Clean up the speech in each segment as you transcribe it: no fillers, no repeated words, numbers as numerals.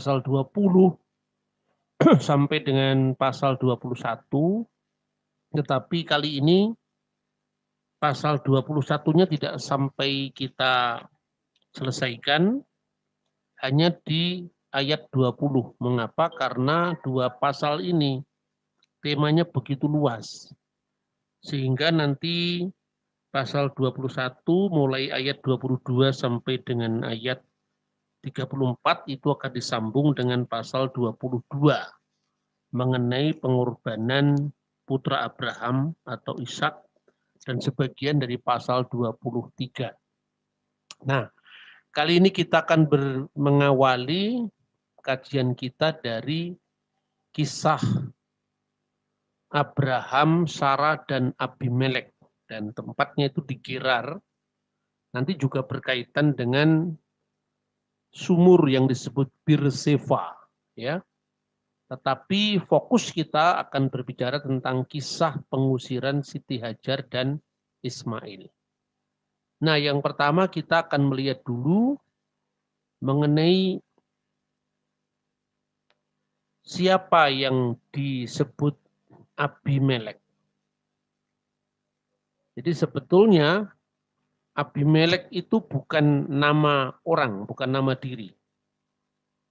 pasal 20 sampai dengan pasal 21, tetapi kali ini pasal 21-nya tidak sampai kita selesaikan, hanya di ayat 20. Mengapa? Karena dua pasal ini temanya begitu luas, sehingga nanti pasal 21 mulai ayat 22 sampai dengan ayat 34 itu akan disambung dengan pasal 22 mengenai pengorbanan putra Abraham atau Ishak dan sebagian dari pasal 23. Nah, kali ini kita akan mengawali kajian kita dari kisah Abraham, Sarah, dan Abimelek. Dan tempatnya itu di Gerar. Nanti juga berkaitan dengan sumur yang disebut Berseba, ya. Tetapi fokus kita akan berbicara tentang kisah pengusiran Siti Hajar dan Ismail. Nah, yang pertama kita akan melihat dulu mengenai siapa yang disebut Abimelek. Jadi sebetulnya Abimelek itu bukan nama orang, bukan nama diri.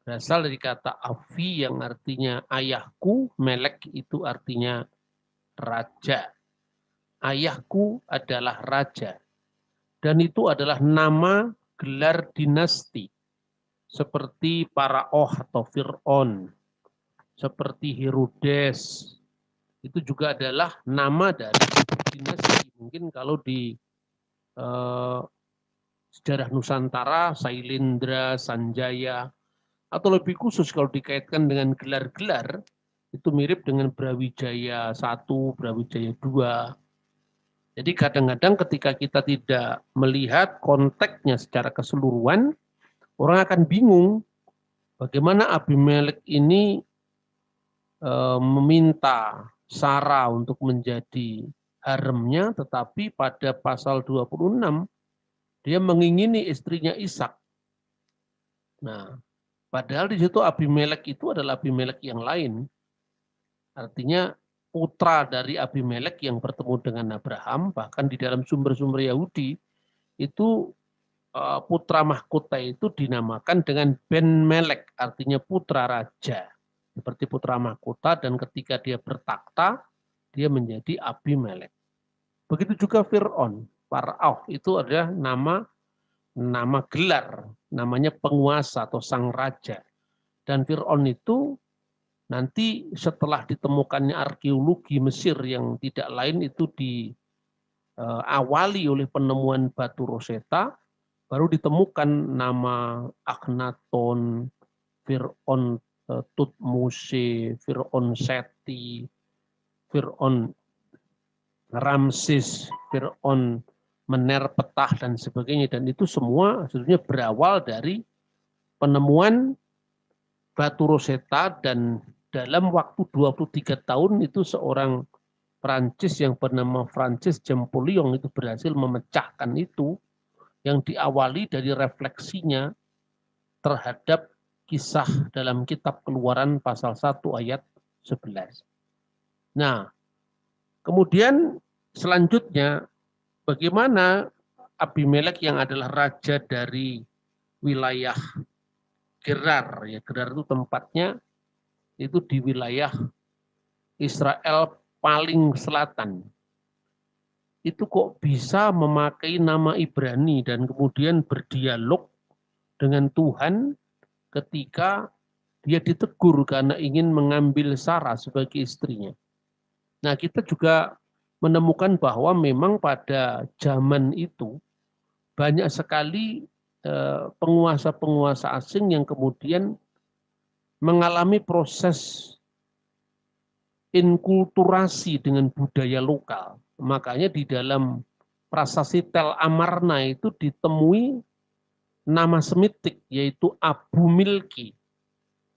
Berasal dari kata Avi yang artinya ayahku, Melek itu artinya raja. Ayahku adalah raja. Dan itu adalah nama gelar dinasti. Seperti Paraoh atau Fir'aun. Seperti Herodes. Itu juga adalah nama dari dinasti. Mungkin kalau di sejarah Nusantara, Sailendra, Sanjaya, atau lebih khusus kalau dikaitkan dengan gelar-gelar, itu mirip dengan Brawijaya 1, Brawijaya 2. Jadi kadang-kadang ketika kita tidak melihat konteksnya secara keseluruhan, orang akan bingung bagaimana Abimelek ini meminta Sarah untuk menjadi haremnya, tetapi pada pasal 26 dia mengingini istrinya Ishak. Nah, padahal di situ Abimelek itu adalah Abimelek yang lain. Artinya putra dari Abimelek yang bertemu dengan Abraham, bahkan di dalam sumber-sumber Yahudi, itu putra mahkota itu dinamakan dengan Ben Melek, artinya putra raja. Seperti putra mahkota, dan ketika dia bertakhta, dia menjadi Abimelek. Begitu juga Fir'aun. Paraoh itu adalah nama gelar, namanya penguasa atau sang raja. Dan Fir'aun itu nanti setelah ditemukannya arkeologi Mesir yang tidak lain itu diawali oleh penemuan batu Rosetta, baru ditemukan nama Akhenaton, Fir'aun Tutmose, Fir'aun Seti, Fir'aun Ramses, Fir'aun Menerpetah, dan sebagainya. Dan itu semua sebetulnya berawal dari penemuan batu Rosetta, dan dalam waktu 23 tahun itu seorang Prancis yang bernama Francis Champollion itu berhasil memecahkan itu, yang diawali dari refleksinya terhadap kisah dalam kitab Keluaran pasal 1 ayat 11. Nah, kemudian selanjutnya bagaimana Abimelek yang adalah raja dari wilayah Gerar, ya Gerar itu tempatnya itu di wilayah Israel paling selatan. Itu kok bisa memakai nama Ibrani dan kemudian berdialog dengan Tuhan ketika dia ditegur karena ingin mengambil Sarah sebagai istrinya. Nah, kita juga menemukan bahwa memang pada zaman itu banyak sekali penguasa-penguasa asing yang kemudian mengalami proses inkulturasi dengan budaya lokal. Makanya di dalam prasasti Tel Amarna itu ditemui nama Semitik, yaitu Abu Milki,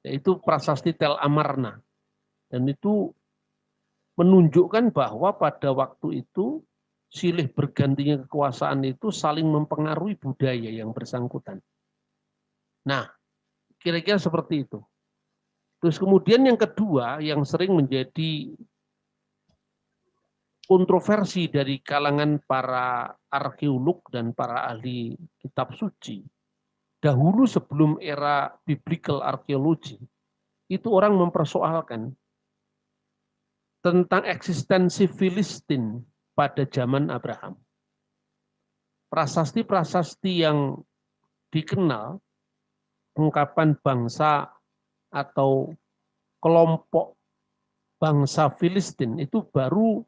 yaitu prasasti Tel Amarna. Dan itu menunjukkan bahwa pada waktu itu silih bergantinya kekuasaan itu saling mempengaruhi budaya yang bersangkutan. Nah, Kira-kira seperti itu. Terus kemudian yang kedua yang sering menjadi kontroversi dari kalangan para arkeolog dan para ahli kitab suci. Dahulu sebelum era biblical archaeology, itu orang mempersoalkan tentang eksistensi Filistin pada zaman Abraham. Prasasti-prasasti yang dikenal, ungkapan bangsa atau kelompok bangsa Filistin itu baru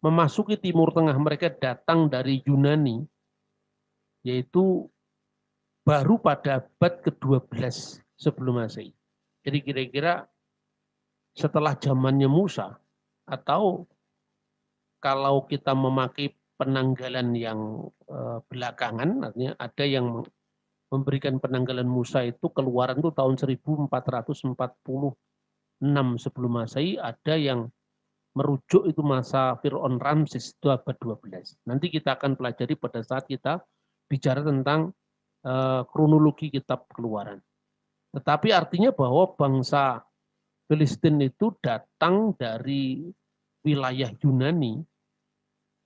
memasuki Timur Tengah. Mereka datang dari Yunani, yaitu baru pada abad ke-12 sebelum Masehi. Jadi kira-kira setelah zamannya Musa, atau kalau kita memakai penanggalan yang belakangan, artinya ada yang memberikan penanggalan Musa itu keluaran itu tahun 1446 sebelum Masehi, ada yang merujuk itu masa Fir'aun Ramses itu abad 12. Nanti kita akan pelajari pada saat kita bicara tentang kronologi kitab Keluaran. Tetapi artinya bahwa bangsa Filistin itu datang dari wilayah Yunani,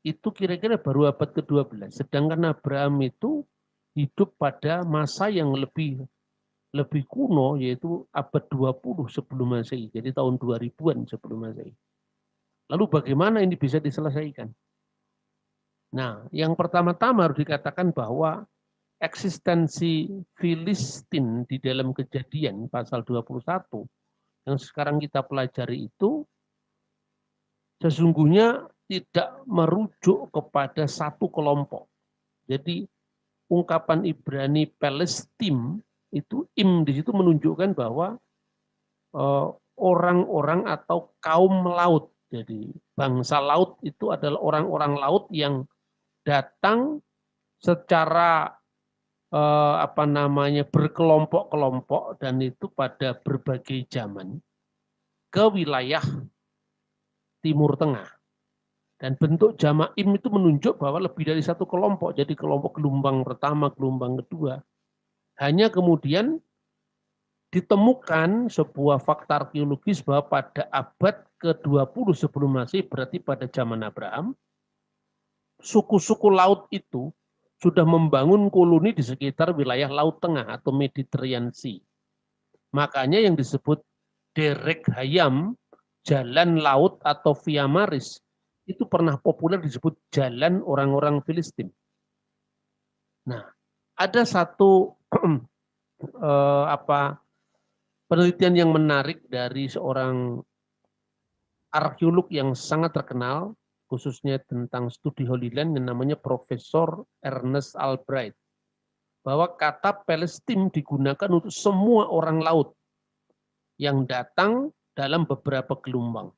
itu kira-kira baru abad ke-12. Sedangkan Abraham itu hidup pada masa yang lebih kuno, yaitu abad 20 sebelum Masehi. Jadi tahun 2000-an sebelum Masehi. Lalu bagaimana ini bisa diselesaikan? Nah, yang pertama-tama harus dikatakan bahwa eksistensi Filistin di dalam Kejadian pasal 21 yang sekarang kita pelajari itu sesungguhnya tidak merujuk kepada satu kelompok. Jadi ungkapan Ibrani Palestim itu di situ menunjukkan bahwa orang-orang atau kaum laut. Jadi bangsa laut itu adalah orang-orang laut yang datang secara berkelompok-kelompok dan itu pada berbagai zaman ke wilayah Timur Tengah. Dan bentuk jamaim itu menunjuk bahwa lebih dari satu kelompok. Jadi kelompok gelombang pertama, gelombang kedua. Hanya kemudian ditemukan sebuah fakta arkeologis bahwa pada abad ke-20 sebelum Masehi, berarti pada zaman Abraham, suku-suku laut itu sudah membangun koloni di sekitar wilayah Laut Tengah atau Mediterranean Sea. Makanya yang disebut Derek Hayam, jalan laut atau Via Maris, itu pernah populer disebut jalan orang-orang Filistin. Nah, ada satu penelitian yang menarik dari seorang arkeolog yang sangat terkenal, khususnya tentang studi Holy Land, yang namanya Profesor Ernest Albright, bahwa kata Palestin digunakan untuk semua orang laut yang datang dalam beberapa gelombang.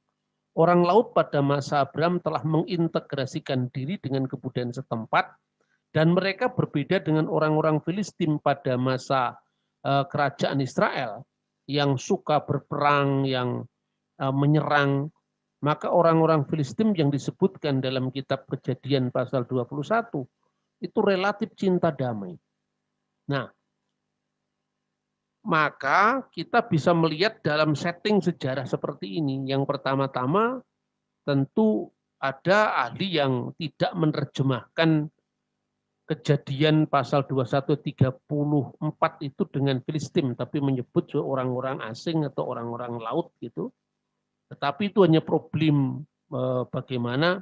Orang laut pada masa Abraham telah mengintegrasikan diri dengan kebudayaan setempat, dan mereka berbeda dengan orang-orang Filistin pada masa kerajaan Israel yang suka berperang, yang menyerang. Maka orang-orang Filistin yang disebutkan dalam kitab Kejadian pasal 21 itu relatif cinta damai. Nah, maka kita bisa melihat dalam setting sejarah seperti ini. Yang pertama-tama tentu ada ahli yang tidak menerjemahkan Kejadian pasal 21-34 itu dengan Filistin, tapi menyebut orang-orang asing atau orang-orang laut gitu. Tetapi itu hanya problem bagaimana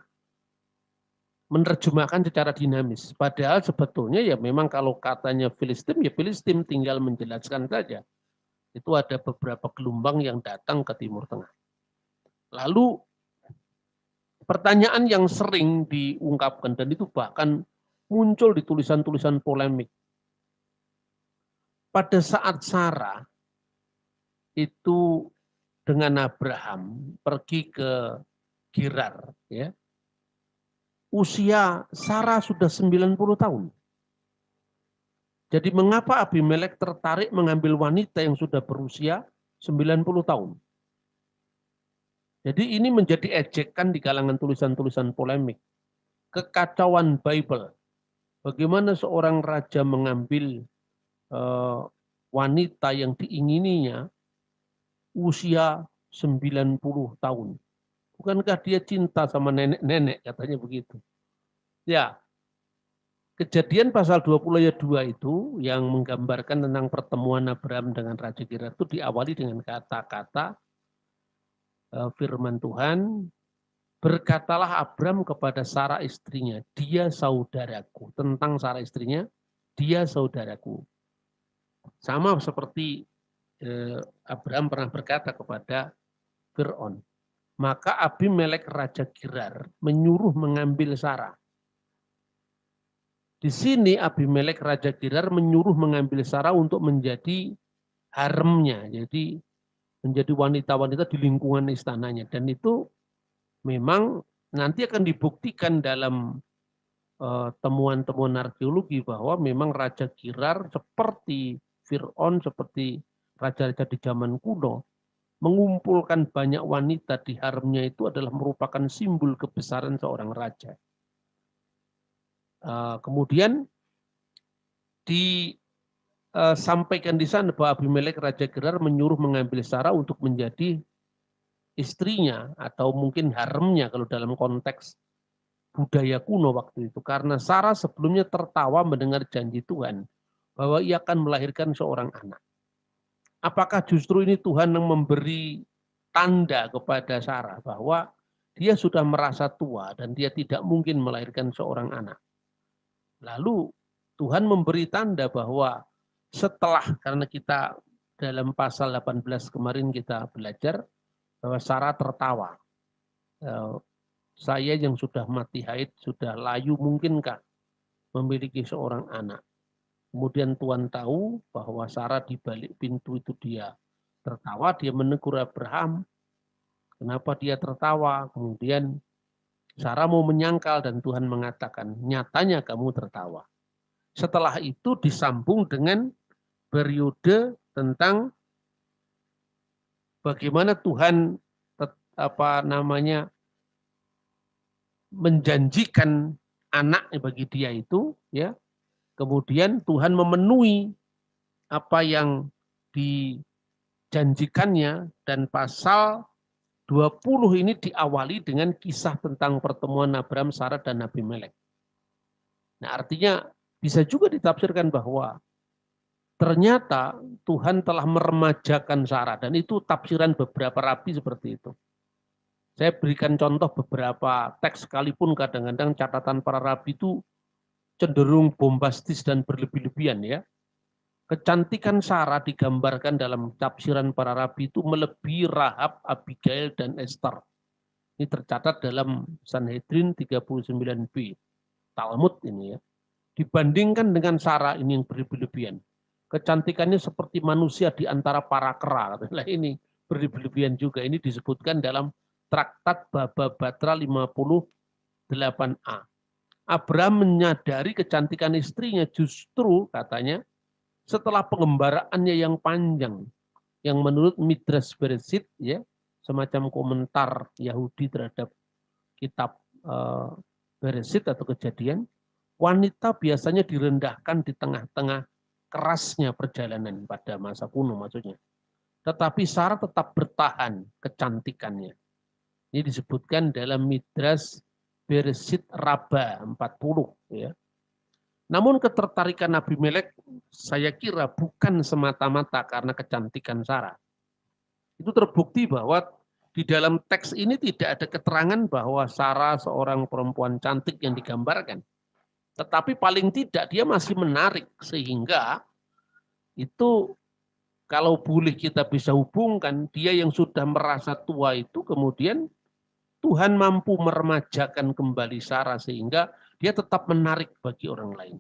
menerjemahkan secara dinamis. Padahal sebetulnya ya memang kalau katanya Filistin, ya Filistin, tinggal menjelaskan saja. Itu ada beberapa gelombang yang datang ke Timur Tengah. Lalu pertanyaan yang sering diungkapkan, dan itu bahkan muncul di tulisan-tulisan polemik. Pada saat Sarah itu dengan Abraham pergi ke Gerar, ya, usia Sarah sudah 90 tahun. Jadi mengapa Abimelek tertarik mengambil wanita yang sudah berusia 90 tahun? Jadi ini menjadi ejekan di kalangan tulisan-tulisan polemik. Kekacauan Bible. Bagaimana seorang raja mengambil wanita yang diingininya usia 90 tahun. Bukankah dia cinta sama nenek-nenek, katanya begitu. Ya, Kejadian pasal 20 ayat 2 itu yang menggambarkan tentang pertemuan Abraham dengan Raja Gerar itu diawali dengan kata-kata firman Tuhan, berkatalah Abram kepada Sarah istrinya, dia saudaraku. Tentang Sarah istrinya, dia saudaraku. Sama seperti Abraham pernah berkata kepada Fir'aun. Maka Abimelek Raja Gerar menyuruh mengambil Sarah. Di sini Abimelek Raja Gerar menyuruh mengambil Sarah untuk menjadi haremnya. Jadi menjadi wanita-wanita di lingkungan istananya. Dan itu memang nanti akan dibuktikan dalam temuan-temuan arkeologi bahwa memang Raja Gerar seperti Fir'aun, seperti raja-raja di zaman kuno, mengumpulkan banyak wanita di haremnya itu adalah merupakan simbol kebesaran seorang raja. Kemudian disampaikan di sana bahwa Abimelek Raja Gerar menyuruh mengambil Sarah untuk menjadi istrinya atau mungkin haremnya kalau dalam konteks budaya kuno waktu itu. Karena Sarah sebelumnya tertawa mendengar janji Tuhan bahwa ia akan melahirkan seorang anak. Apakah justru ini Tuhan yang memberi tanda kepada Sarah bahwa dia sudah merasa tua dan dia tidak mungkin melahirkan seorang anak. Lalu Tuhan memberi tanda bahwa setelah, karena kita dalam pasal 18 kemarin kita belajar bahwa Sarah tertawa. Saya yang sudah mati haid, sudah layu, mungkinkah memiliki seorang anak? Kemudian Tuhan tahu bahwa Sarah di balik pintu itu dia tertawa, dia menegur Abraham. Kenapa dia tertawa? Kemudian Sarah mau menyangkal dan Tuhan mengatakan, nyatanya kamu tertawa. Setelah itu disambung dengan periode tentang bagaimana Tuhan menjanjikan anak bagi dia itu, ya. Kemudian Tuhan memenuhi apa yang dijanjikannya dan pasal 20 ini diawali dengan kisah tentang pertemuan Abraham, Sarah, dan Abimelek. Nah, artinya bisa juga ditafsirkan bahwa ternyata Tuhan telah meremajakan Sarah, dan itu tafsiran beberapa rabi seperti itu. Saya berikan contoh beberapa teks, sekalipun kadang-kadang catatan para rabi itu cenderung bombastis dan berlebih-lebihan, ya. Kecantikan Sarah digambarkan dalam tafsiran para rabi itu melebihi Rahab, Abigail, dan Esther. Ini tercatat dalam Sanhedrin 39b. Talmud ini, ya. Dibandingkan dengan Sarah ini yang berlebih-lebihan. Kecantikannya seperti manusia di antara para kera. Nah, ini berlebih-lebihan juga. Ini disebutkan dalam Traktat Baba Batra 58a. Abraham menyadari kecantikan istrinya justru katanya setelah pengembaraannya yang panjang, yang menurut Midrash Bereshit, ya, semacam komentar Yahudi terhadap kitab Bereshit atau Kejadian, wanita biasanya direndahkan di tengah-tengah kerasnya perjalanan pada masa kuno maksudnya. Tetapi Sarah tetap bertahan kecantikannya. Ini disebutkan dalam Midrash Bereshit Rabbah 40, ya. Namun ketertarikan Abimelek saya kira bukan semata-mata karena kecantikan Sarah. Itu terbukti bahwa di dalam teks ini tidak ada keterangan bahwa Sarah seorang perempuan cantik yang digambarkan. Tetapi paling tidak dia masih menarik, sehingga itu kalau boleh kita bisa hubungkan, dia yang sudah merasa tua itu kemudian Tuhan mampu meremajakan kembali Sarah sehingga dia tetap menarik bagi orang lain.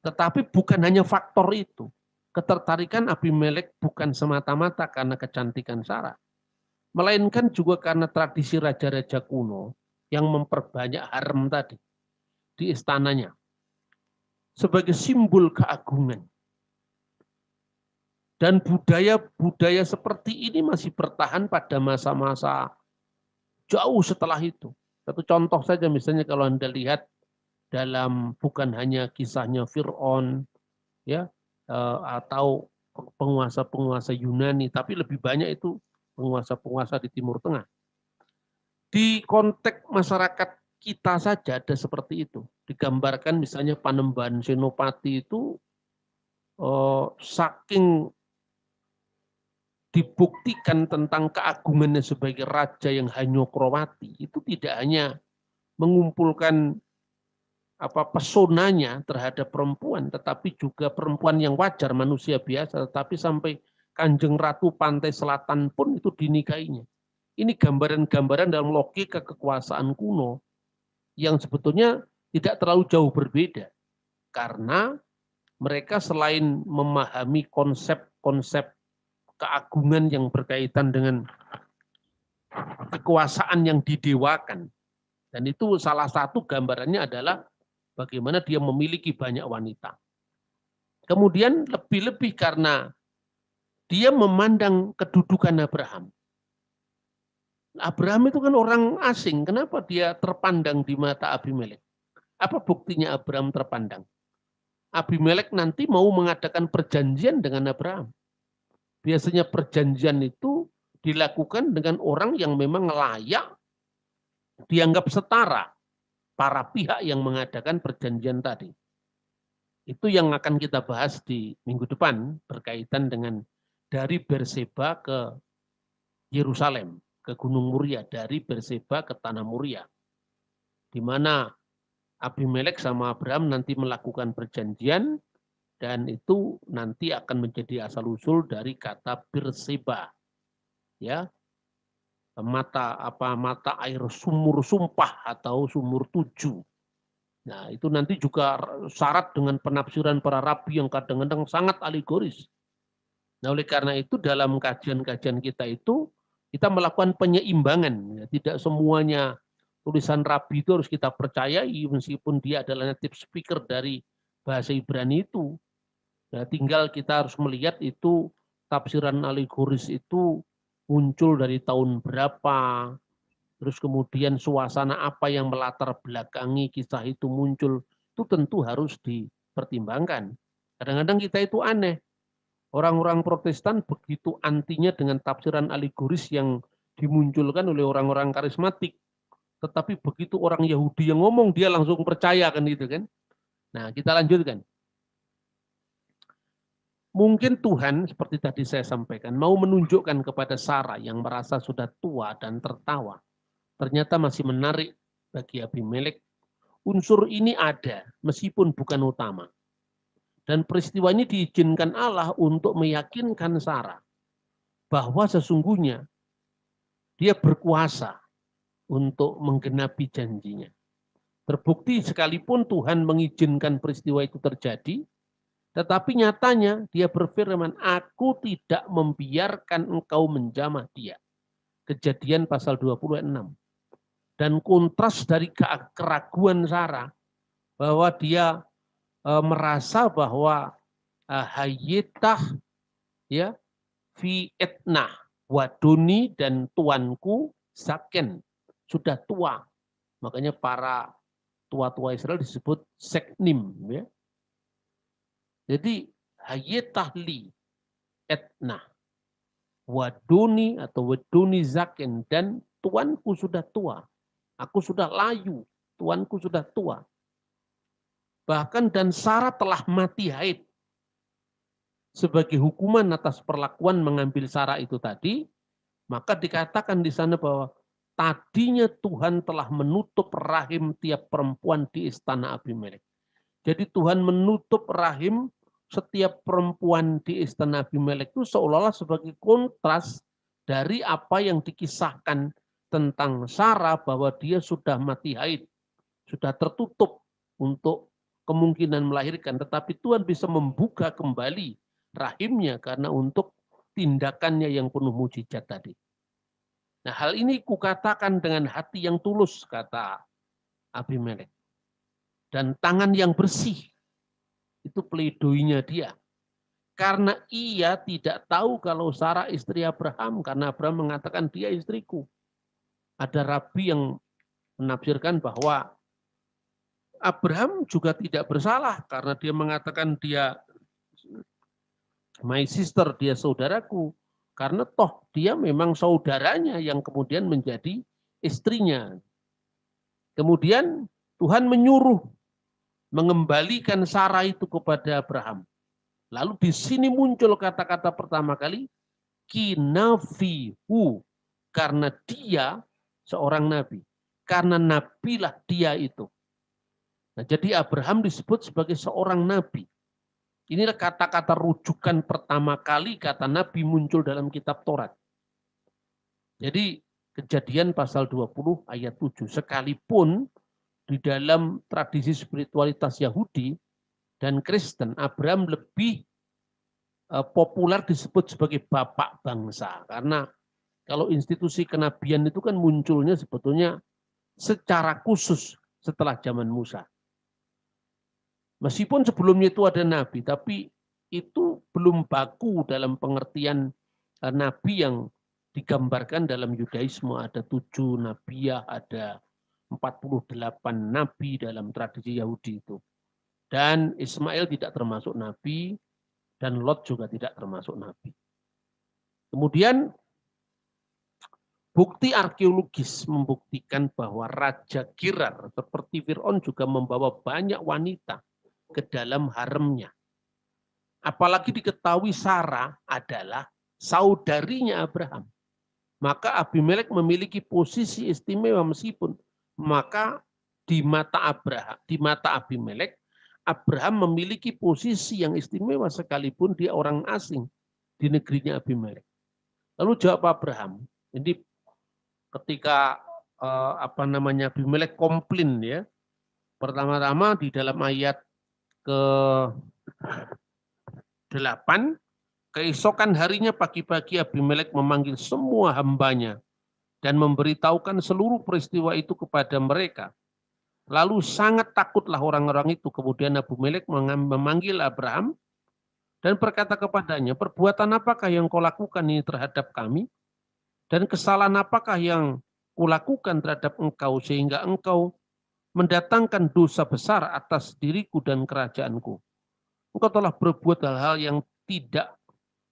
Tetapi bukan hanya faktor itu. Ketertarikan Abimelek bukan semata-mata karena kecantikan Sarah, melainkan juga karena tradisi raja-raja kuno yang memperbanyak harem tadi di istananya sebagai simbol keagungan. Dan budaya-budaya seperti ini masih bertahan pada masa-masa jauh setelah itu. Satu contoh saja misalnya kalau Anda lihat dalam bukan hanya kisahnya Fir'aun, ya, atau penguasa-penguasa Yunani, tapi lebih banyak itu penguasa-penguasa di Timur Tengah. Di konteks masyarakat kita saja ada seperti itu. Digambarkan misalnya Panembahan Senopati itu saking dibuktikan tentang keagungannya sebagai raja yang Hanyokrawati, itu tidak hanya mengumpulkan pesonanya terhadap perempuan, tetapi juga perempuan yang wajar, manusia biasa, tetapi sampai Kanjeng Ratu Pantai Selatan pun itu dinikahinya. Ini gambaran-gambaran dalam logika kekuasaan kuno yang sebetulnya tidak terlalu jauh berbeda. Karena mereka selain memahami konsep-konsep keagungan yang berkaitan dengan kekuasaan yang didewakan. Dan itu salah satu gambarannya adalah bagaimana dia memiliki banyak wanita. Kemudian lebih-lebih karena dia memandang kedudukan Abraham. Abraham itu kan orang asing, kenapa dia terpandang di mata Abimelek? Apa buktinya Abraham terpandang? Abimelek nanti mau mengadakan perjanjian dengan Abraham. Biasanya perjanjian itu dilakukan dengan orang yang memang layak, dianggap setara para pihak yang mengadakan perjanjian tadi. Itu yang akan kita bahas di minggu depan berkaitan dengan dari Berseba ke Yerusalem, ke Gunung Muria, dari Berseba ke Tanah Muria, di mana Abimelek sama Abraham nanti melakukan perjanjian, dan itu nanti akan menjadi asal-usul dari kata Berseba, ya, mata air sumur sumpah atau sumur 7. Nah, itu nanti juga syarat dengan penafsiran para rabi yang kadang-kadang sangat alegoris. Nah, oleh karena itu dalam kajian-kajian kita itu kita melakukan penyeimbangan. Tidak semuanya tulisan rabi itu harus kita percayai meskipun dia adalah native speaker dari bahasa Ibrani itu. Nah, tinggal kita harus melihat itu tafsiran alegoris itu muncul dari tahun berapa, terus kemudian suasana apa yang melatar belakangi kisah itu muncul, itu tentu harus dipertimbangkan. Kadang-kadang kita itu aneh. Orang-orang Protestan begitu antinya dengan tafsiran alegoris yang dimunculkan oleh orang-orang karismatik. Tetapi begitu orang Yahudi yang ngomong, dia langsung percaya kan gitu kan. Nah, kita lanjutkan. Mungkin Tuhan, seperti tadi saya sampaikan, mau menunjukkan kepada Sarah yang merasa sudah tua dan tertawa. Ternyata masih menarik bagi Abimelek. Unsur ini ada, meskipun bukan utama. Dan peristiwa ini diizinkan Allah untuk meyakinkan Sarah bahwa sesungguhnya dia berkuasa untuk menggenapi janjinya. Terbukti sekalipun Tuhan mengizinkan peristiwa itu terjadi, tetapi nyatanya dia berfirman, aku tidak membiarkan engkau menjamah dia. Kejadian pasal 26. Dan kontras dari keraguan Sarah, bahwa dia merasa bahwa hayyitah ya fi etnah waduni dan tuanku zaken sudah tua. Makanya para tua-tua Israel disebut seknim ya. Jadi hayyitah li etnah waduni atau waduni zaken dan tuanku sudah tua. Aku sudah layu, tuanku sudah tua. Bahkan dan Sarah telah mati haid. Sebagai hukuman atas perlakuan mengambil Sarah itu tadi, maka dikatakan di sana bahwa tadinya Tuhan telah menutup rahim tiap perempuan di istana Abimelek. Jadi Tuhan menutup rahim setiap perempuan di istana Abimelek itu seolah-olah sebagai kontras dari apa yang dikisahkan tentang Sarah bahwa dia sudah mati haid, sudah tertutup untuk kemungkinan melahirkan, tetapi Tuhan bisa membuka kembali rahimnya karena untuk tindakannya yang penuh mujizat tadi. Nah, hal ini kukatakan dengan hati yang tulus, kata Abimelek. Dan tangan yang bersih, itu pleidoinya dia. Karena ia tidak tahu kalau Sarah istri Abraham, karena Abraham mengatakan dia istriku. Ada rabi yang menafsirkan bahwa Abraham juga tidak bersalah karena dia mengatakan dia my sister, dia saudaraku. Karena toh dia memang saudaranya yang kemudian menjadi istrinya. Kemudian Tuhan menyuruh mengembalikan Sarah itu kepada Abraham. Lalu di sini muncul kata-kata pertama kali, kinafihu, karena dia seorang nabi. Karena nabilah dia itu. Nah, jadi Abraham disebut sebagai seorang nabi. Inilah kata-kata rujukan pertama kali kata nabi muncul dalam kitab Taurat. Jadi Kejadian pasal 20 ayat 7. Sekalipun di dalam tradisi spiritualitas Yahudi dan Kristen, Abraham lebih populer disebut sebagai bapak bangsa. Karena kalau institusi kenabian itu kan munculnya sebetulnya secara khusus setelah zaman Musa. Meskipun sebelumnya itu ada nabi, tapi itu belum baku dalam pengertian nabi yang digambarkan dalam Yudaisme. Ada 7 nabiah, ada 48 nabi dalam tradisi Yahudi itu. Dan Ismail tidak termasuk nabi, dan Lot juga tidak termasuk nabi. Kemudian bukti arkeologis membuktikan bahwa Raja Gerar seperti Fir'aun juga membawa banyak wanita ke dalam haremnya. Apalagi diketahui Sarah adalah saudarinya Abraham. Maka Abimelek memiliki posisi istimewa meskipun maka di mata Abimelek, Abraham memiliki posisi yang istimewa sekalipun dia orang asing di negerinya Abimelek. Lalu jawab Abraham, ini ketika Abimelek komplain ya. Pertama-tama di dalam ayat ke-8, keesokan harinya pagi-pagi Abimelek memanggil semua hambanya dan memberitahukan seluruh peristiwa itu kepada mereka. Lalu sangat takutlah orang-orang itu. Kemudian Abimelek memanggil Abraham dan berkata kepadanya, perbuatan apakah yang kau lakukan ini terhadap kami? Dan kesalahan apakah yang kulakukan terhadap engkau sehingga engkau mendatangkan dosa besar atas diriku dan kerajaanku? Engkau telah berbuat hal-hal yang tidak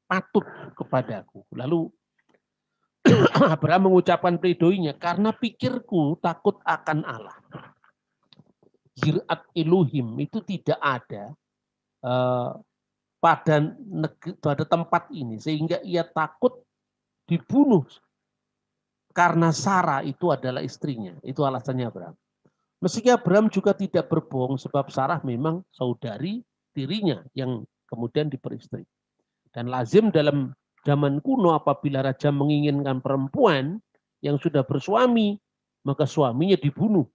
patut kepadaku. Lalu Abraham mengucapkan pledoinya, karena pikirku takut akan Allah. Yirat Elohim itu tidak ada pada tempat ini, sehingga ia takut dibunuh karena Sarah itu adalah istrinya. Itu alasannya Abraham. Meski Abraham juga tidak berbohong sebab Sarah memang saudari dirinya yang kemudian diperistri. Dan lazim dalam zaman kuno apabila raja menginginkan perempuan yang sudah bersuami, maka suaminya dibunuh.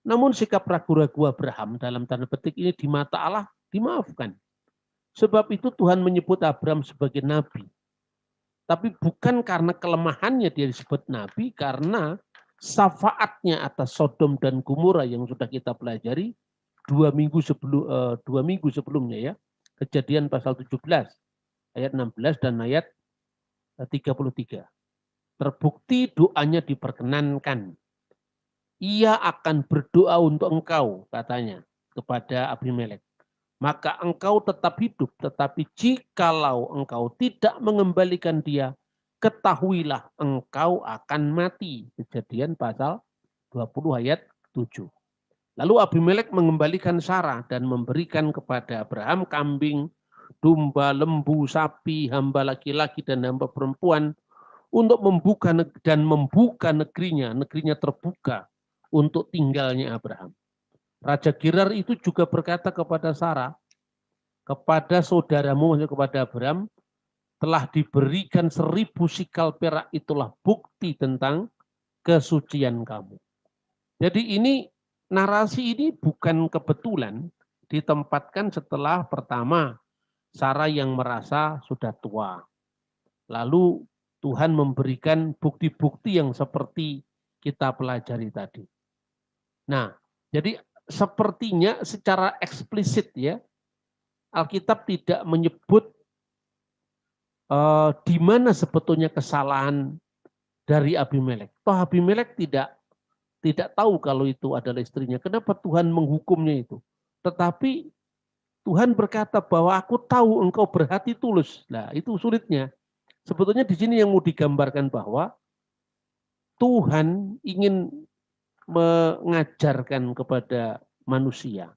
Namun sikap ragu-ragu Abraham dalam tanda petik ini di mata Allah dimaafkan. Sebab itu Tuhan menyebut Abraham sebagai nabi. Tapi bukan karena kelemahannya dia disebut nabi, karena syafaatnya atas Sodom dan Gomora yang sudah kita pelajari 2 minggu sebelumnya ya. Kejadian pasal 17 ayat 16 dan ayat 33. Terbukti doanya diperkenankan. Ia akan berdoa untuk engkau, katanya kepada Abimelek. Maka engkau tetap hidup, tetapi jikalau engkau tidak mengembalikan dia, ketahuilah engkau akan mati. Kejadian pasal 20 ayat 7. Lalu Abimelek mengembalikan Sarah dan memberikan kepada Abraham kambing, domba, lembu, sapi, hamba laki-laki dan hamba perempuan untuk membuka negerinya. Negerinya terbuka untuk tinggalnya Abraham. Raja Gerar itu juga berkata kepada Sarah, kepada saudaramu, kepada Abraham, telah diberikan 1000 sikal perak, itulah bukti tentang kesucian kamu. Jadi ini narasi ini bukan kebetulan ditempatkan setelah pertama Sarah yang merasa sudah tua. Lalu Tuhan memberikan bukti-bukti yang seperti kita pelajari tadi. Nah, jadi sepertinya secara eksplisit ya, Alkitab tidak menyebut di mana sebetulnya kesalahan dari Abimelek. Toh Abimelek tidak tahu kalau itu adalah istrinya. Kenapa Tuhan menghukumnya itu? Tetapi Tuhan berkata bahwa aku tahu engkau berhati tulus. Nah, itu sulitnya. Sebetulnya di sini yang mau digambarkan bahwa Tuhan ingin mengajarkan kepada manusia.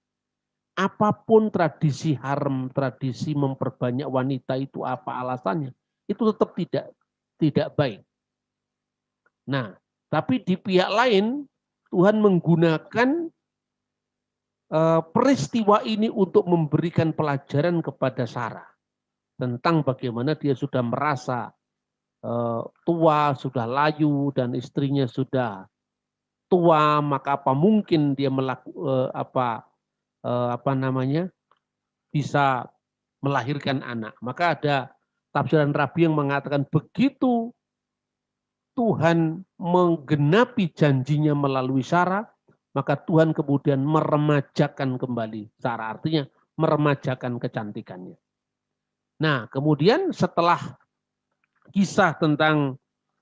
Apapun tradisi haram, tradisi memperbanyak wanita itu apa alasannya, itu tetap tidak baik. Nah, tapi di pihak lain Tuhan menggunakan peristiwa ini untuk memberikan pelajaran kepada Sarah tentang bagaimana dia sudah merasa tua, sudah layu, dan istrinya sudah tua, maka apa mungkin dia bisa melahirkan anak. Maka ada tafsiran Rabi yang mengatakan begitu Tuhan menggenapi janjinya melalui Sarah, maka Tuhan kemudian meremajakan kembali Sarah, artinya meremajakan kecantikannya. Nah, kemudian setelah kisah tentang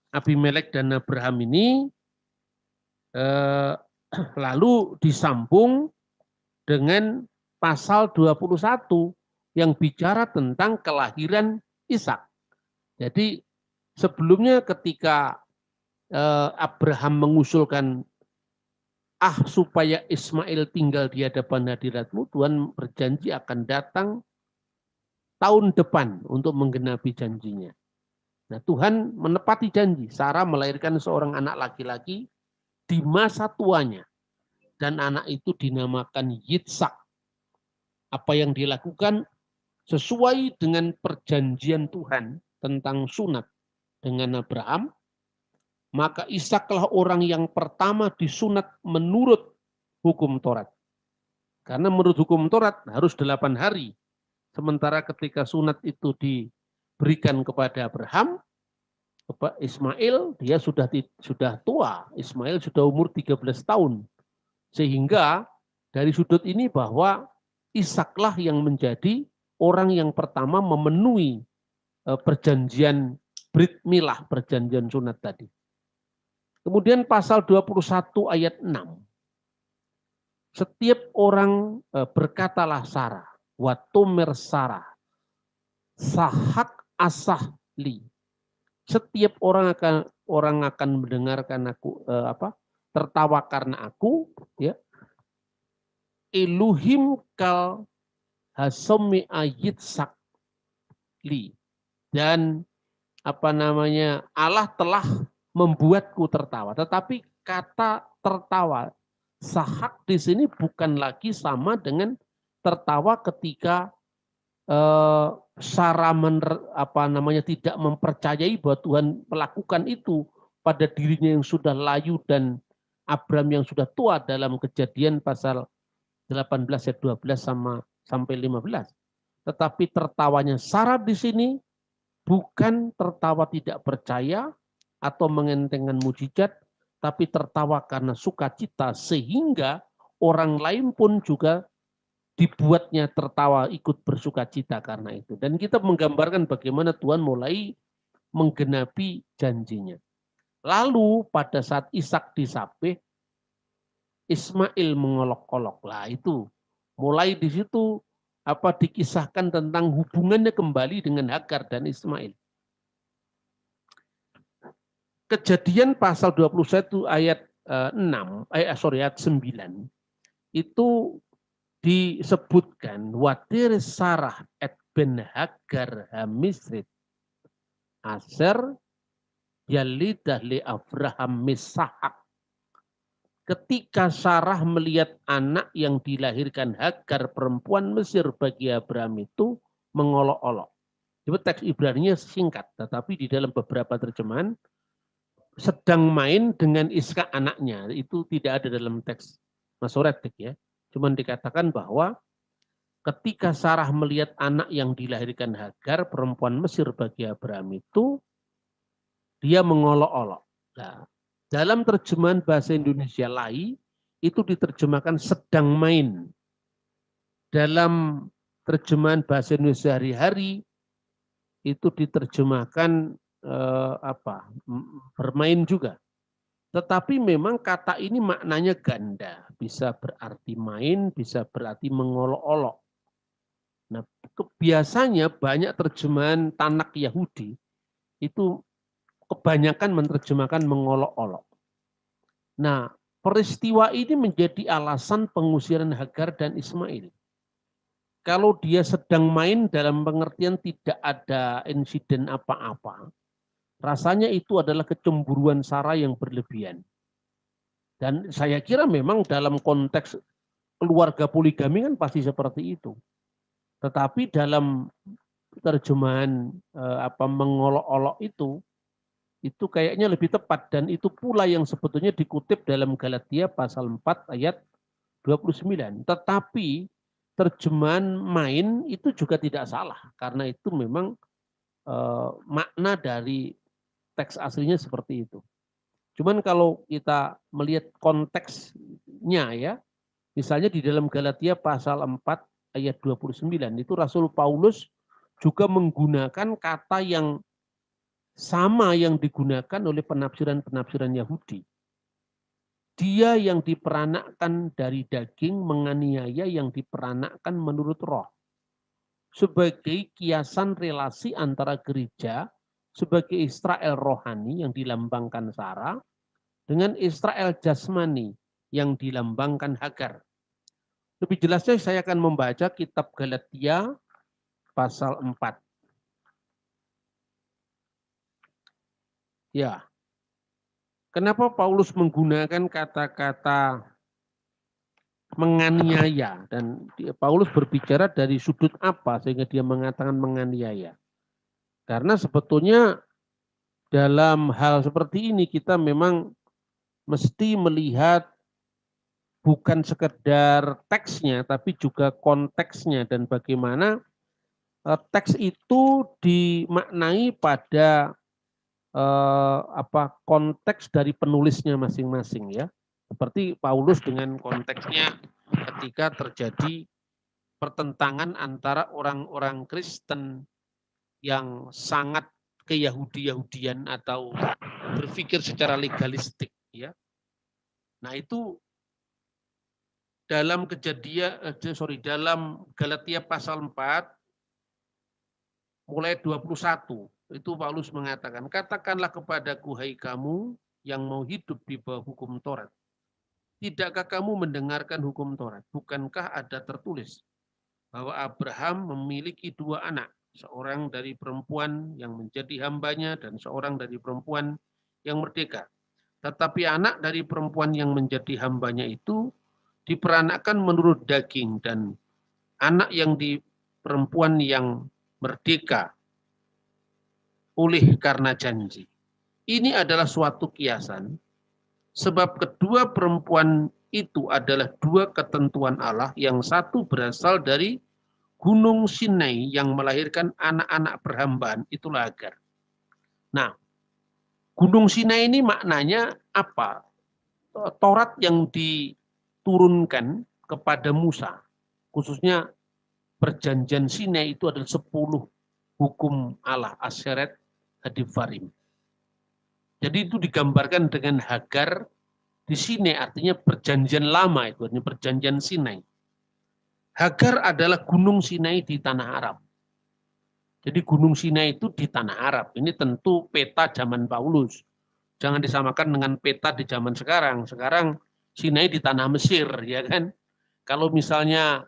Abimelek dan Abraham ini, lalu disambung dengan pasal 21 yang bicara tentang kelahiran Ishak. Jadi sebelumnya ketika Abraham mengusulkan supaya Ismail tinggal di hadapan hadiratmu, Tuhan berjanji akan datang tahun depan untuk menggenapi janjinya. Nah, Tuhan menepati janji. Sarah melahirkan seorang anak laki-laki di masa tuanya. Dan anak itu dinamakan Yitzhak. Apa yang dilakukan sesuai dengan perjanjian Tuhan tentang sunat dengan Abraham, maka Ishaklah orang yang pertama disunat menurut hukum Taurat. Karena menurut hukum Taurat harus 8 hari. Sementara ketika sunat itu diberikan kepada Abraham, Ismail dia sudah tua. Ismail sudah umur 13 tahun. Sehingga dari sudut ini bahwa Ishaklah yang menjadi orang yang pertama memenuhi perjanjian Brit Milah, perjanjian sunat tadi. Kemudian pasal 21 ayat 6. Setiap orang berkatalah Sarah, watumer Sarah, sahak asahli. Setiap orang akan mendengarkan aku tertawa karena aku, ya. Elohim kal hasomi ayit sakli. Dan Allah telah membuatku tertawa. Tetapi kata tertawa sahak di sini bukan lagi sama dengan tertawa ketika Sarah tidak mempercayai bahwa Tuhan melakukan itu pada dirinya yang sudah layu dan Abraham yang sudah tua dalam Kejadian pasal 18 ayat 12 sampai 15. Tetapi tertawanya Sarah di sini bukan tertawa tidak percaya atau mengentengkan mujizat, tapi tertawa karena sukacita sehingga orang lain pun juga dibuatnya tertawa ikut bersukacita karena itu. Dan kita menggambarkan bagaimana Tuhan mulai menggenapi janjinya. Lalu pada saat Ishak disabeh, Ismail mengolok-olok. Lah itu mulai di situ dikisahkan tentang hubungannya kembali dengan Hagar dan Ismail. Kejadian pasal 21 ayat 9 itu disebutkan watir Sarah et ben Hagar hamisrit aser yalidah li Abraham misahak. Ketika Sarah melihat anak yang dilahirkan Hagar perempuan Mesir bagi Abraham itu mengolok-olok. Jadi teks Ibrani-nya singkat, tetapi di dalam beberapa terjemahan sedang main dengan Iska anaknya. Itu tidak ada dalam teks Masoretik ya. Cuman dikatakan bahwa ketika Sarah melihat anak yang dilahirkan Hagar perempuan Mesir bagi Abraham itu, dia mengolok-olok. Nah, dalam terjemahan bahasa Indonesia Lai, itu diterjemahkan sedang main. Dalam terjemahan bahasa Indonesia hari-hari, itu diterjemahkan bermain juga. Tetapi memang kata ini maknanya ganda. Bisa berarti main, bisa berarti mengolok-olok. Nah, biasanya banyak terjemahan Tanak Yahudi itu kebanyakan menerjemahkan mengolok-olok. Nah, peristiwa ini menjadi alasan pengusiran Hagar dan Ismail. Kalau dia sedang main dalam pengertian tidak ada insiden apa-apa, rasanya itu adalah kecemburuan Sarah yang berlebihan. Dan saya kira memang dalam konteks keluarga poligami kan pasti seperti itu. Tetapi dalam terjemahan mengolok-olok itu kayaknya lebih tepat, dan itu pula yang sebetulnya dikutip dalam Galatia pasal 4 ayat 29. Tetapi terjemahan main itu juga tidak salah, karena itu memang makna dari teks aslinya seperti itu. Cuman kalau kita melihat konteksnya ya, misalnya di dalam Galatia pasal 4 ayat 29 itu Rasul Paulus juga menggunakan kata yang sama yang digunakan oleh penafsiran-penafsiran Yahudi. Dia yang diperanakkan dari daging menganiaya yang diperanakkan menurut roh. Sebagai kiasan relasi antara gereja sebagai Israel rohani yang dilambangkan Sarah dengan Israel jasmani yang dilambangkan Hagar. Lebih jelasnya saya akan membaca kitab Galatia pasal 4. Ya. Kenapa Paulus menggunakan kata-kata menganiaya, dan Paulus berbicara dari sudut apa sehingga dia mengatakan menganiaya? Karena sebetulnya dalam hal seperti ini kita memang mesti melihat bukan sekedar teksnya tapi juga konteksnya dan bagaimana teks itu dimaknai pada konteks dari penulisnya masing-masing ya. Seperti Paulus dengan konteksnya ketika terjadi pertentangan antara orang-orang Kristen yang sangat ke-Yahudi-Yahudian atau berpikir secara legalistik ya. Nah, itu dalam dalam Galatia pasal 4 mulai 21 itu Paulus mengatakan, katakanlah kepadaku hai kamu yang mau hidup di bawah hukum Taurat. Tidakkah kamu mendengarkan hukum Taurat? Bukankah ada tertulis bahwa Abraham memiliki dua anak, seorang dari perempuan yang menjadi hambanya dan seorang dari perempuan yang merdeka. Tetapi anak dari perempuan yang menjadi hambanya itu diperanakkan menurut daging, dan anak yang di perempuan yang merdeka oleh karena janji. Ini adalah suatu kiasan, sebab kedua perempuan itu adalah dua ketentuan Allah, yang satu berasal dari Gunung Sinai yang melahirkan anak-anak perhambaan, itulah Hagar. Nah, Gunung Sinai ini maknanya apa? Taurat yang diturunkan kepada Musa, khususnya perjanjian Sinai itu adalah 10 hukum Allah, Asyeret, Hadifarim. Jadi itu digambarkan dengan Hagar di Sinai, artinya perjanjian lama, itu artinya perjanjian Sinai. Hagar adalah gunung Sinai di tanah Arab. Jadi gunung Sinai itu di tanah Arab. Ini tentu peta zaman Paulus. Jangan disamakan dengan peta di zaman sekarang. Sekarang Sinai di tanah Mesir, ya kan? Kalau misalnya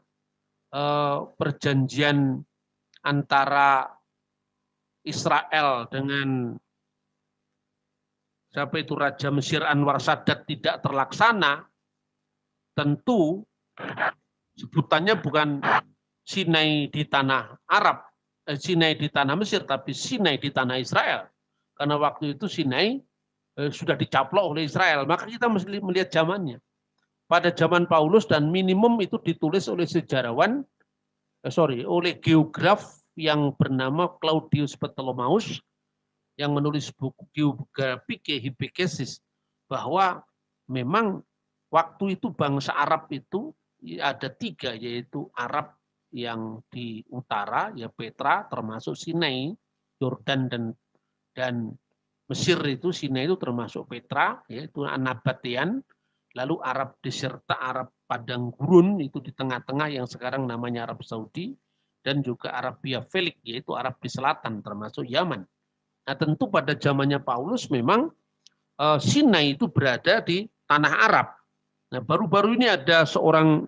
perjanjian antara Israel dengan siapa itu Raja Mesir Anwar Sadat tidak terlaksana, tentu sebutannya bukan Sinai di tanah Arab, Sinai di tanah Mesir, tapi Sinai di tanah Israel. Karena waktu itu Sinai sudah dicaplok oleh Israel. Maka kita mesti melihat zamannya. Pada zaman Paulus dan minimum itu ditulis oleh sejarawan, oleh geograf yang bernama Claudius Ptolemaeus, yang menulis buku Geographie Hypogenesis, bahwa memang waktu itu bangsa Arab itu ada 3, yaitu Arab yang di utara, ya Petra, termasuk Sinai, Yordan dan Mesir itu, Sinai itu termasuk Petra, yaitu Anabatian, lalu Arab Deserta, Arab Padang Gurun itu di tengah-tengah yang sekarang namanya Arab Saudi, dan juga Arabia Felix, yaitu Arab di selatan termasuk Yaman. Nah, tentu pada zamannya Paulus memang Sinai itu berada di tanah Arab. Nah, baru-baru ini ada seorang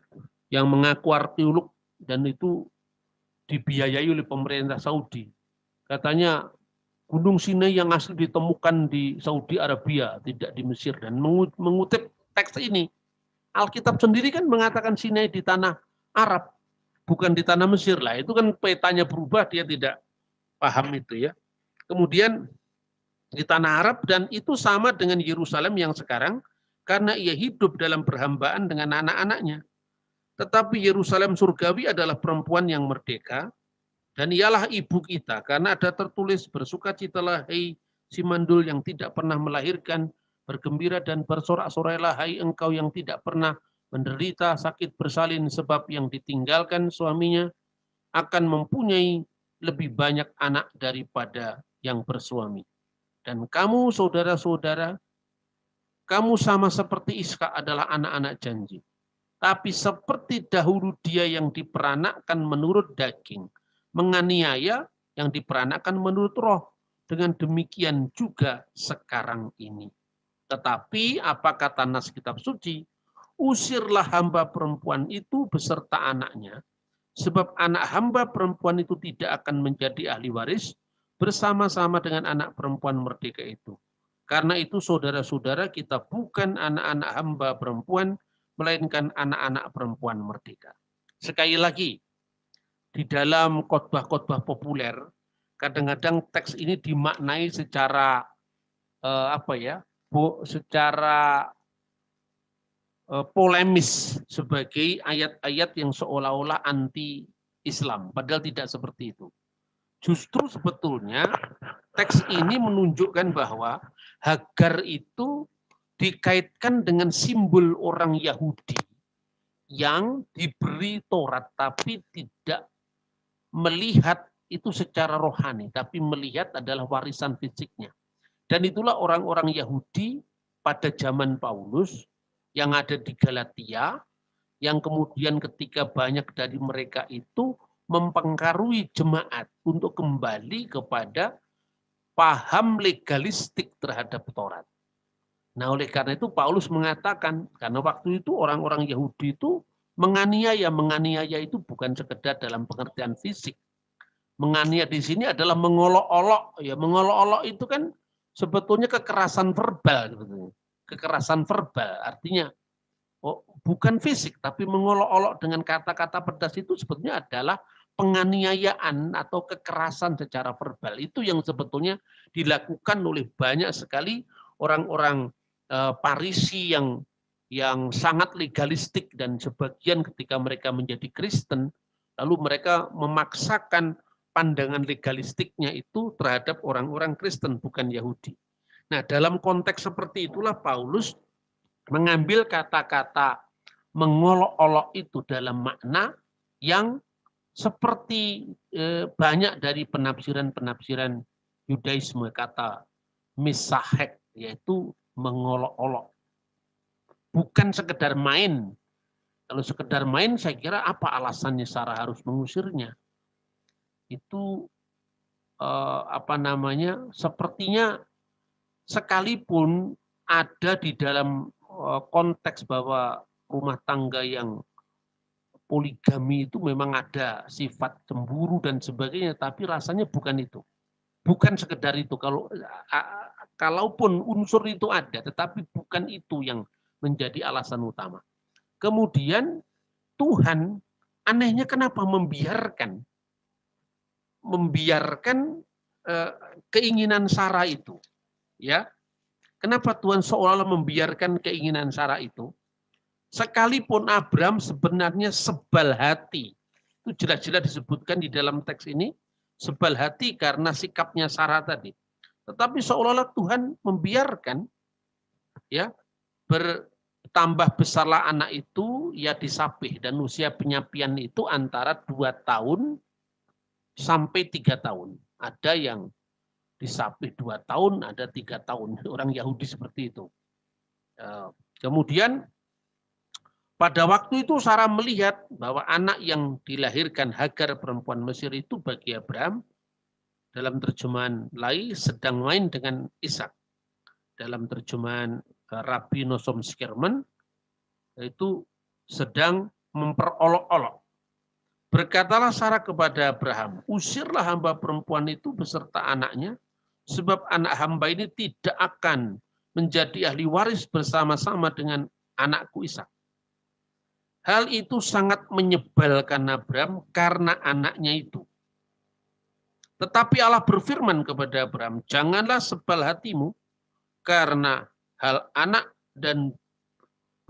yang mengaku arkeolog dan itu dibiayai oleh pemerintah Saudi. Katanya Gunung Sinai yang asli ditemukan di Saudi Arabia, tidak di Mesir. Dan mengutip teks ini, Alkitab sendiri kan mengatakan Sinai di tanah Arab, bukan di tanah Mesir lah. Itu kan petanya berubah, dia tidak paham itu ya. Kemudian di tanah Arab, dan itu sama dengan Yerusalem yang sekarang, karena ia hidup dalam perhambaan dengan anak-anaknya. Tetapi Yerusalem surgawi adalah perempuan yang merdeka, dan ialah ibu kita, karena ada tertulis, bersukacitalah hai si mandul yang tidak pernah melahirkan, bergembira dan bersorak-sorailah hai engkau yang tidak pernah menderita sakit bersalin, sebab yang ditinggalkan suaminya akan mempunyai lebih banyak anak daripada yang bersuami. Dan kamu saudara-saudara, kamu sama seperti Iska adalah anak-anak janji. Tapi seperti dahulu dia yang diperanakkan menurut daging, menganiaya yang diperanakkan menurut roh. Dengan demikian juga sekarang ini. Tetapi apa kata nas kitab suci? Usirlah hamba perempuan itu beserta anaknya, sebab anak hamba perempuan itu tidak akan menjadi ahli waris bersama-sama dengan anak perempuan merdeka itu. Karena itu saudara-saudara, kita bukan anak-anak hamba perempuan, melainkan anak-anak perempuan merdeka. Sekali lagi, di dalam khotbah-khotbah populer, kadang-kadang teks ini dimaknai secara secara polemis sebagai ayat-ayat yang seolah-olah anti-Islam, padahal tidak seperti itu. Justru sebetulnya teks ini menunjukkan bahwa Hagar itu dikaitkan dengan simbol orang Yahudi yang diberi Taurat tapi tidak melihat itu secara rohani, tapi melihat adalah warisan fisiknya. Dan itulah orang-orang Yahudi pada zaman Paulus yang ada di Galatia, yang kemudian ketika banyak dari mereka itu mempengaruhi jemaat untuk kembali kepada paham legalistik terhadap Taurat. Nah, oleh karena itu Paulus mengatakan, karena waktu itu orang-orang Yahudi itu menganiaya itu bukan sekedar dalam pengertian fisik. Menganiaya di sini adalah mengolok-olok, ya mengolok-olok itu kan sebetulnya kekerasan verbal, gitu. Kekerasan verbal artinya bukan fisik, tapi mengolok-olok dengan kata-kata pedas itu sebetulnya adalah penganiayaan atau kekerasan secara verbal. Itu yang sebetulnya dilakukan oleh banyak sekali orang-orang Parisi yang sangat legalistik, dan sebagian ketika mereka menjadi Kristen, lalu mereka memaksakan pandangan legalistiknya itu terhadap orang-orang Kristen, bukan Yahudi. Nah, dalam konteks seperti itulah Paulus mengambil kata-kata mengolok-olok itu dalam makna yang seperti banyak dari penafsiran-penafsiran Yudaisme, kata misahek, yaitu mengolok-olok. Bukan sekedar main. Kalau sekedar main, saya kira apa alasannya Sarah harus mengusirnya? Itu sepertinya sekalipun ada di dalam konteks bahwa rumah tangga yang poligami itu memang ada sifat cemburu dan sebagainya, tapi rasanya bukan itu. Bukan sekedar itu. Kalaupun unsur itu ada, tetapi bukan itu yang menjadi alasan utama. Kemudian Tuhan anehnya kenapa membiarkan keinginan Sarah itu, ya? Kenapa Tuhan seolah-olah membiarkan keinginan Sarah itu? Sekalipun Abraham sebenarnya sebal hati, itu jelas-jelas disebutkan di dalam teks ini, sebal hati karena sikapnya Sarah tadi. Tetapi seolah-olah Tuhan membiarkan, ya, bertambah besarlah anak itu, ya disapih, dan usia penyapian itu antara 2 tahun sampai 3 tahun. Ada yang disapih 2 tahun, ada 3 tahun. Orang Yahudi seperti itu. Kemudian Pada waktu itu Sarah melihat bahwa anak yang dilahirkan Hagar perempuan Mesir itu bagi Abraham, dalam terjemahan lain, sedang main dengan Ishak. Dalam terjemahan Rabbi Nosom Skirman, itu sedang memperolok-olok. Berkatalah Sarah kepada Abraham, usirlah hamba perempuan itu beserta anaknya, sebab anak hamba ini tidak akan menjadi ahli waris bersama-sama dengan anakku Ishak. Hal itu sangat menyebalkan Abraham karena anaknya itu. Tetapi Allah berfirman kepada Abraham, janganlah sebal hatimu karena hal anak dan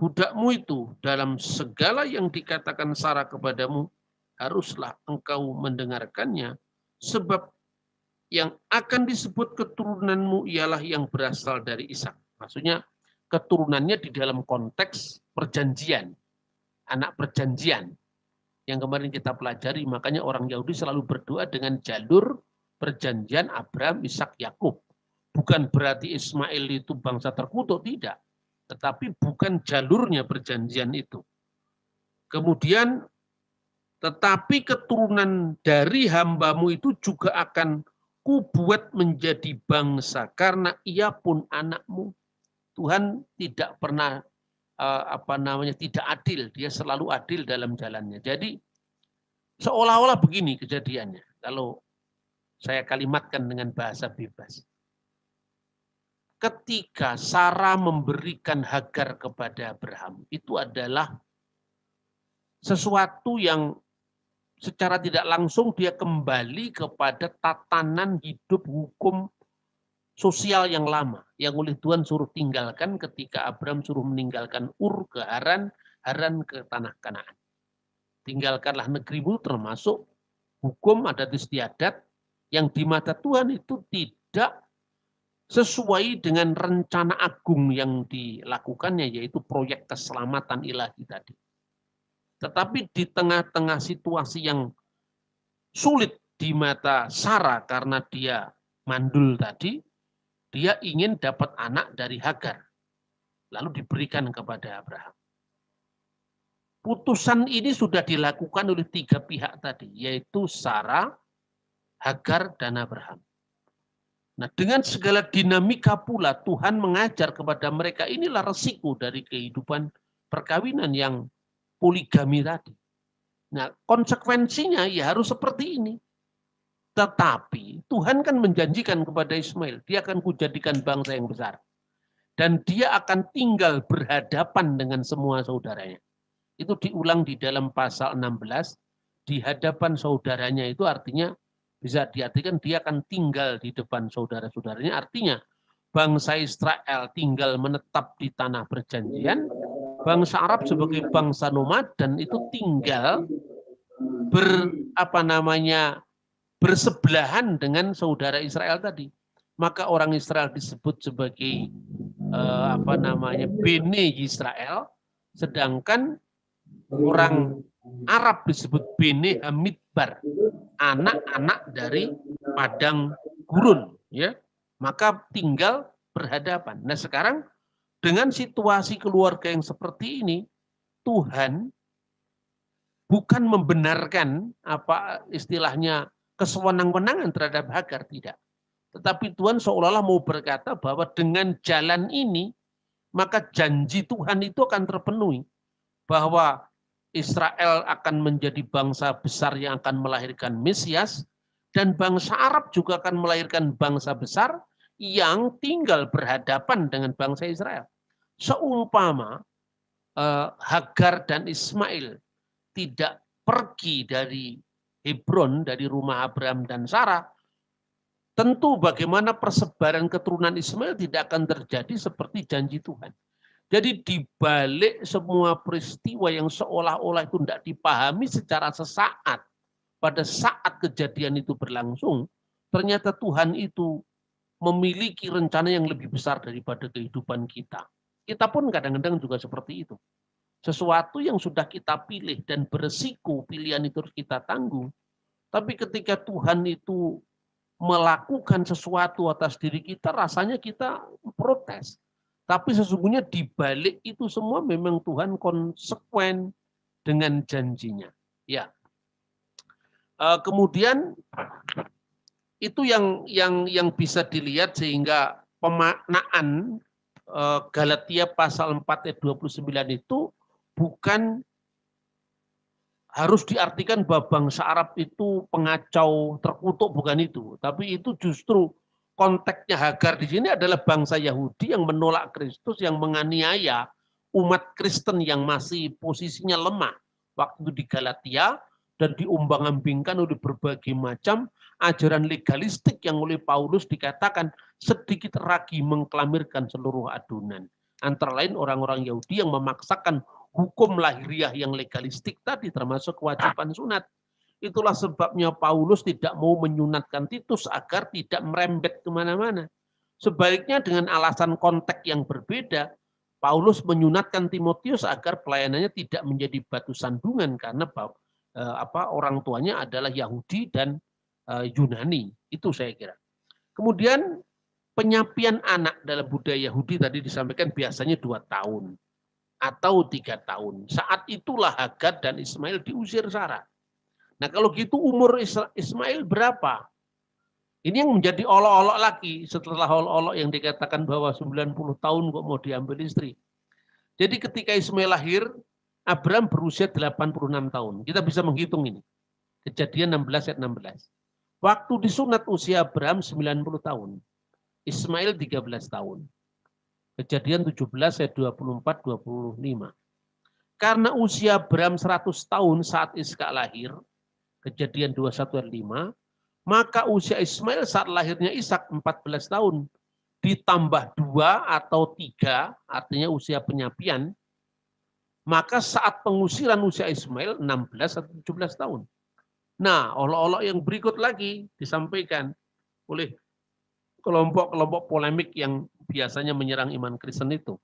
budakmu itu dalam segala yang dikatakan Sarah kepadamu, haruslah engkau mendengarkannya, sebab yang akan disebut keturunanmu ialah yang berasal dari Ishak. Maksudnya keturunannya di dalam konteks perjanjian. Anak perjanjian yang kemarin kita pelajari, makanya orang Yahudi selalu berdoa dengan jalur perjanjian Abraham, Ishak, Yakub. Bukan berarti Ismail itu bangsa terkutuk, tidak. Tetapi bukan jalurnya perjanjian itu. Kemudian, tetapi keturunan dari hambamu itu juga akan kubuat menjadi bangsa, karena ia pun anakmu. Tuhan tidak pernah tidak adil, dia selalu adil dalam jalannya. Jadi seolah-olah begini kejadiannya, kalau saya kalimatkan dengan bahasa bebas. Ketika Sarah memberikan Hagar kepada Abraham, itu adalah sesuatu yang secara tidak langsung dia kembali kepada tatanan hidup hukum sosial yang lama, yang oleh Tuhan suruh tinggalkan ketika Abraham suruh meninggalkan Ur ke Haran, Haran ke tanah Kanaan. Tinggalkanlah negerimu, termasuk hukum adat istiadat yang di mata Tuhan itu tidak sesuai dengan rencana agung yang dilakukannya, yaitu proyek keselamatan ilahi tadi. Tetapi di tengah-tengah situasi yang sulit di mata Sarah karena dia mandul tadi, dia ingin dapat anak dari Hagar, lalu diberikan kepada Abraham. Putusan ini sudah dilakukan oleh 3 pihak tadi, yaitu Sarah, Hagar, dan Abraham. Nah, dengan segala dinamika pula Tuhan mengajar kepada mereka, inilah resiko dari kehidupan perkawinan yang poligami tadi. Nah, konsekuensinya ya harus seperti ini. Tetapi Tuhan kan menjanjikan kepada Ismail, dia akan kujadikan bangsa yang besar. Dan dia akan tinggal berhadapan dengan semua saudaranya. Itu diulang di dalam pasal 16, di hadapan saudaranya itu artinya bisa diartikan dia akan tinggal di depan saudara-saudaranya. Artinya bangsa Israel tinggal menetap di tanah perjanjian, bangsa Arab sebagai bangsa nomad dan itu tinggal bersebelahan dengan saudara Israel tadi. Maka orang Israel disebut sebagai Bene Israel, sedangkan orang Arab disebut Bene Hamidbar, anak-anak dari padang gurun, ya. Maka tinggal berhadapan. Nah, sekarang dengan situasi keluarga yang seperti ini, Tuhan bukan membenarkan apa istilahnya kesewenang-wenangan terhadap Hagar, tidak. Tetapi Tuhan seolah-olah mau berkata bahwa dengan jalan ini, maka janji Tuhan itu akan terpenuhi. Bahwa Israel akan menjadi bangsa besar yang akan melahirkan Mesias, dan bangsa Arab juga akan melahirkan bangsa besar yang tinggal berhadapan dengan bangsa Israel. Seumpama Hagar dan Ismail tidak pergi dari Hebron, dari rumah Abraham dan Sarah, tentu bagaimana persebaran keturunan Ismail tidak akan terjadi seperti janji Tuhan. Jadi di balik semua peristiwa yang seolah-olah itu tidak dipahami secara sesaat, pada saat kejadian itu berlangsung, ternyata Tuhan itu memiliki rencana yang lebih besar daripada kehidupan kita. Kita pun kadang-kadang juga seperti itu. Sesuatu yang sudah kita pilih dan beresiko pilihan itu harus kita tanggung. Tapi ketika Tuhan itu melakukan sesuatu atas diri kita, rasanya kita protes. Tapi sesungguhnya di balik itu semua memang Tuhan konsekuen dengan janjinya. Ya. Kemudian itu yang bisa dilihat sehingga pemaknaan Galatia pasal 4 ayat 29 itu bukan harus diartikan bahwa bangsa Arab itu pengacau terkutuk, bukan itu. Tapi itu justru konteksnya Hagar di sini adalah bangsa Yahudi yang menolak Kristus, yang menganiaya umat Kristen yang masih posisinya lemah waktu itu di Galatia dan diumbang-ambingkan oleh berbagai macam ajaran legalistik yang oleh Paulus dikatakan sedikit ragi mengklamirkan seluruh adonan. Antara lain orang-orang Yahudi yang memaksakan hukum lahiriah yang legalistik tadi, termasuk kewajiban sunat. Itulah sebabnya Paulus tidak mau menyunatkan Titus agar tidak merembet kemana-mana. Sebaliknya dengan alasan konteks yang berbeda, Paulus menyunatkan Timotius agar pelayanannya tidak menjadi batu sandungan karena orang tuanya adalah Yahudi dan Yunani. Itu saya kira. Kemudian penyapian anak dalam budaya Yahudi tadi disampaikan biasanya 2 tahun atau 3 tahun. Saat itulah Hagar dan Ismail diusir Sarah. Nah kalau gitu umur Ismail berapa? Ini yang menjadi olok-olok lagi setelah olok-olok yang dikatakan bahwa 90 tahun kok mau diambil istri. Jadi ketika Ismail lahir, Abraham berusia 86 tahun. Kita bisa menghitung ini. Kejadian 16 ayat 16. Waktu disunat usia Abraham 90 tahun. Ismail 13 tahun. Kejadian 17 ayat 24-25. Karena usia Abraham 100 tahun saat Ishak lahir, Kejadian 21 ayat 5, maka usia Ismail saat lahirnya Ishak 14 tahun. Ditambah 2 atau 3, artinya usia penyapian, maka saat pengusiran usia Ismail 16 atau 17 tahun. Nah, olok-olok yang berikut lagi disampaikan oleh kelompok-kelompok polemik yang biasanya menyerang iman Kristen itu.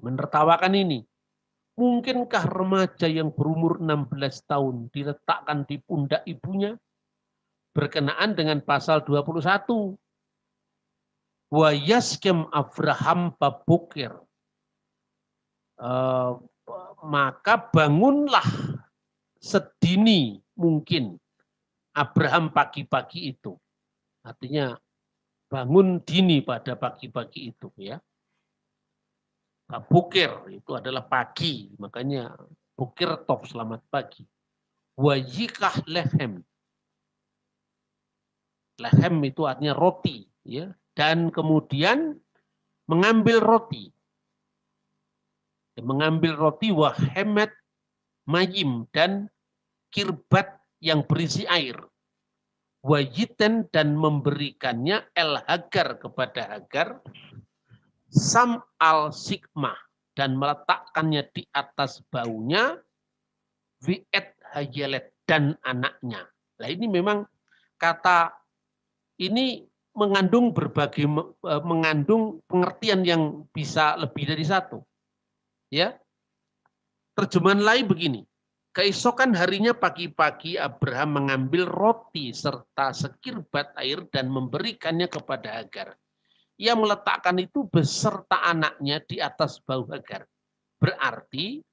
Menertawakan ini. Mungkinkah remaja yang berumur 16 tahun diletakkan di pundak ibunya? Berkenaan dengan pasal 21. Wa yaskem Abraham babukir. Maka bangunlah sedini mungkin Abraham pagi-pagi itu. Artinya bangun dini pada pagi-pagi itu, ya. Bukir itu adalah pagi, makanya bukir tov, selamat pagi. Wajikah lehem. Lehem itu artinya roti, ya. Dan kemudian mengambil roti. Mengambil roti wahemet mayim dan kirbat yang berisi air. Wajiten dan memberikannya el Hagar kepada Hagar. Sam al-sikmah dan meletakkannya di atas baunya viet hayalet dan anaknya. Nah ini memang kata ini mengandung pengertian yang bisa lebih dari satu. Ya. Terjemahan lain begini. Keesokan harinya pagi-pagi Abraham mengambil roti serta sekirbat air dan memberikannya kepada Hagar. Ia meletakkan itu beserta anaknya di atas bau Hagar. Berarti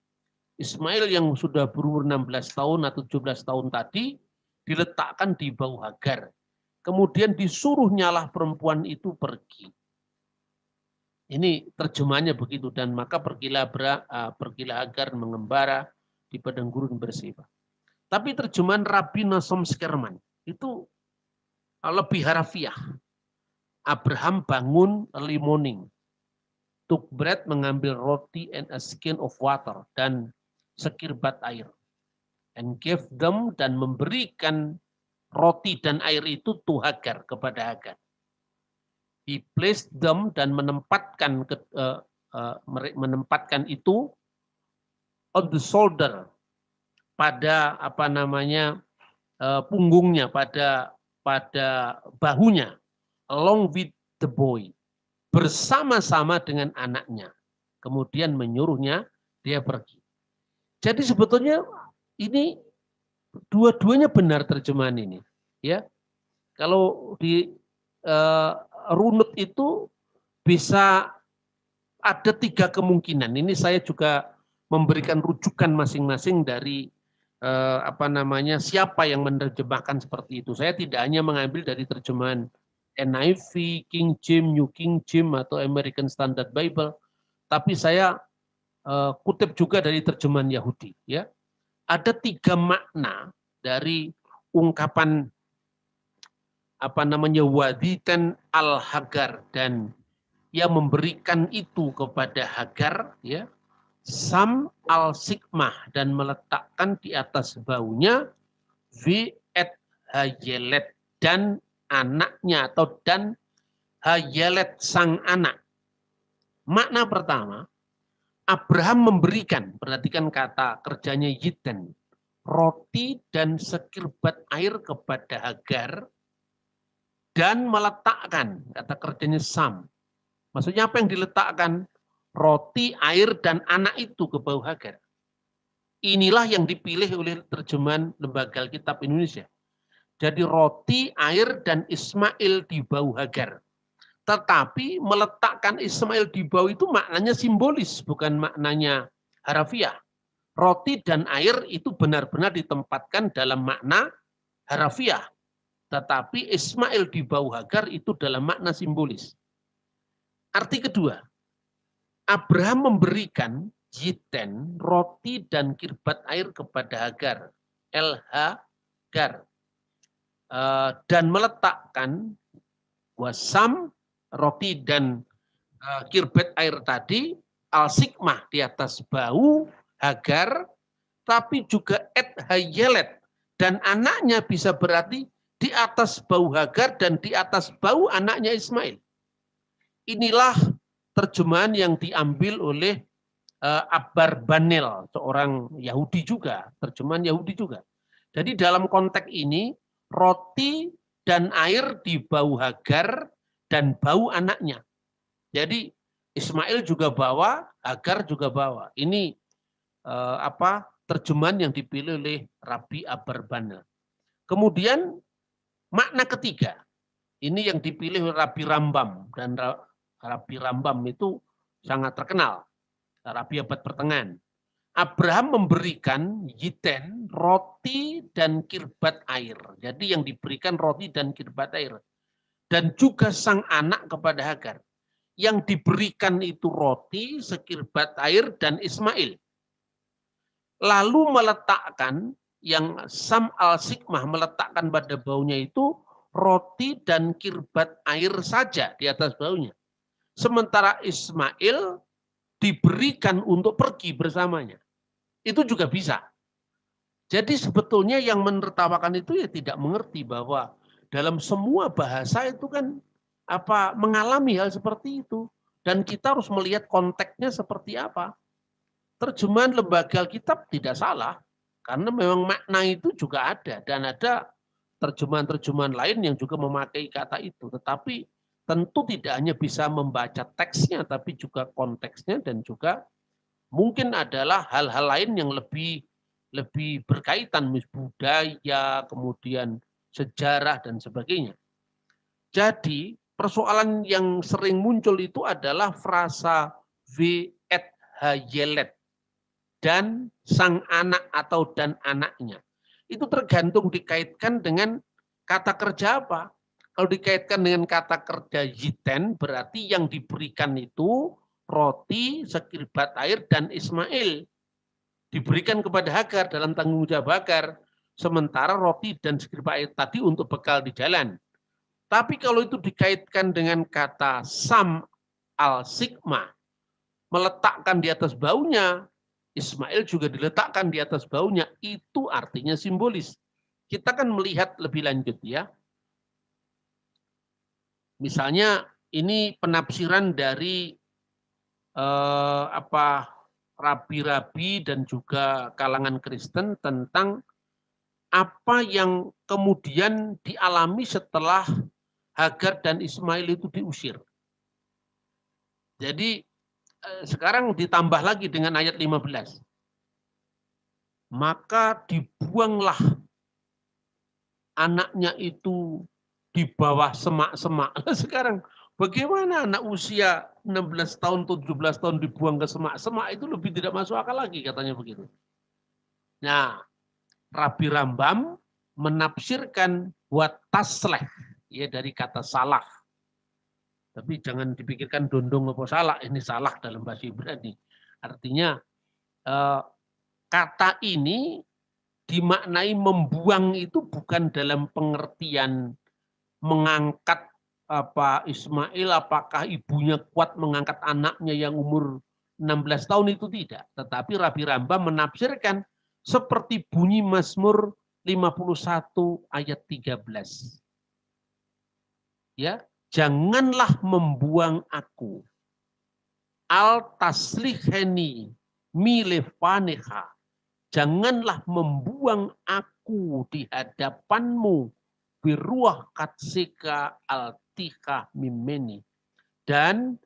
Ismail yang sudah berumur 16 tahun atau 17 tahun tadi diletakkan di bau Hagar. Kemudian disuruh nyalah perempuan itu pergi. Ini terjemahannya begitu. Dan maka pergilah Hagar mengembara di padang gurun Berseba. Tapi terjemahan Rabbi Nasom Skerman itu lebih harafiah. Abraham bangun early morning, took bread, mengambil roti and a skin of water, dan sekirbat air. And gave them, dan memberikan roti dan air itu to Hagar, kepada Hagar. He placed them, dan menempatkan itu on the shoulder, pada punggungnya, pada bahunya. Along with the boy, bersama-sama dengan anaknya. Kemudian menyuruhnya dia pergi. Jadi sebetulnya ini dua-duanya benar terjemahan ini. Ya, kalau di runut itu bisa ada 3 kemungkinan. Ini saya juga memberikan rujukan masing-masing dari siapa yang menerjemahkan seperti itu. Saya tidak hanya mengambil dari terjemahan NIV, King James, New King James atau American Standard Bible, tapi saya kutip juga dari terjemahan Yahudi. Ya, ada 3 makna dari ungkapan waditan al-Hagar, dan ia memberikan itu kepada Hagar, ya. Sam al-Sikmah, dan meletakkan di atas baunya V et Hayelet, dan anaknya, atau dan Hayelet sang anak. Makna pertama, Abraham memberikan, perhatikan kata kerjanya yiten, roti dan sekirbat air kepada Hagar, dan meletakkan, kata kerjanya Sam. Maksudnya apa yang diletakkan? Roti, air, dan anak itu ke bau Hagar. Inilah yang dipilih oleh terjemahan Lembaga Alkitab Indonesia. Jadi roti, air, dan Ismail di bau Hagar. Tetapi meletakkan Ismail di bau itu maknanya simbolis, bukan maknanya harafiah. Roti dan air itu benar-benar ditempatkan dalam makna harafiah. Tetapi Ismail di bau Hagar itu dalam makna simbolis. Arti kedua, Abraham memberikan yiten, roti dan kirbat air kepada Hagar, Hagar, dan meletakkan wasam, roti dan kirbat air tadi, al-sikmah, di atas bau Hagar, tapi juga et hayelet, dan anaknya bisa berarti di atas bau Hagar dan di atas bau anaknya Ismail. Inilah terjemahan yang diambil oleh Abarbanel, seorang Yahudi juga, terjemahan Yahudi juga. Jadi dalam konteks ini, roti dan air di bau Hagar dan bau anaknya. Jadi Ismail juga bawa, Hagar juga bawa. Ini terjemahan yang dipilih oleh Rabbi Abarbanel. Kemudian makna ketiga, ini yang dipilih oleh Rabbi Rambam, dan Rabbi Rambam itu sangat terkenal, Rabbi abad pertengahan. Abraham memberikan yiten, roti dan kirbat air. Jadi yang diberikan roti dan kirbat air. Dan juga sang anak kepada Hagar. Yang diberikan itu roti, sekirbat air, dan Ismail. Lalu meletakkan, yang Sam al-Sikmah meletakkan pada baunya itu roti dan kirbat air saja di atas baunya. Sementara Ismail diberikan untuk pergi bersamanya. Itu juga bisa. Jadi sebetulnya yang menertawakan itu ya tidak mengerti bahwa dalam semua bahasa itu kan mengalami hal seperti itu. Dan kita harus melihat konteksnya seperti apa. Terjemahan Lembaga Alkitab tidak salah. Karena memang makna itu juga ada. Dan ada terjemahan-terjemahan lain yang juga memakai kata itu. Tetapi tentu tidak hanya bisa membaca teksnya, tapi juga konteksnya, dan juga mungkin adalah hal-hal lain yang lebih berkaitan, budaya, kemudian sejarah, dan sebagainya. Jadi persoalan yang sering muncul itu adalah frasa V et hayelet, dan sang anak atau dan anaknya. Itu tergantung dikaitkan dengan kata kerja apa. Kalau dikaitkan dengan kata kerja yiten, berarti yang diberikan itu roti, sekirbat air, dan Ismail. Diberikan kepada Hagar dalam tanggung jawab Hagar. Sementara roti dan sekirbat air tadi untuk bekal di jalan. Tapi kalau itu dikaitkan dengan kata Sam al-Sikmah, meletakkan di atas baunya, Ismail juga diletakkan di atas baunya, itu artinya simbolis. Kita kan melihat lebih lanjut ya. Misalnya ini penafsiran dari rabi-rabi dan juga kalangan Kristen tentang apa yang kemudian dialami setelah Hagar dan Ismail itu diusir. Jadi sekarang ditambah lagi dengan ayat 15. Maka dibuanglah anaknya itu di bawah semak-semak. Sekarang Bagaimana anak usia 16 tahun, 17 tahun dibuang ke semak-semak itu lebih tidak masuk akal lagi katanya begitu. Nah, Rabi Rambam menafsirkan buat tasleh ya dari kata salah. Tapi jangan dipikirkan dondong apa salah, ini salah dalam bahasa Ibrani. Artinya kata ini dimaknai membuang itu bukan dalam pengertian mengangkat apa Ismail, apakah ibunya kuat mengangkat anaknya yang umur 16 tahun itu tidak. Tetapi Rabi Rambam menafsirkan seperti bunyi Mazmur 51 ayat 13. Ya, janganlah membuang aku. Al tasliheni milefaneha. Janganlah membuang aku di hadapanmu. Biruah katsika altika mimeni. Dan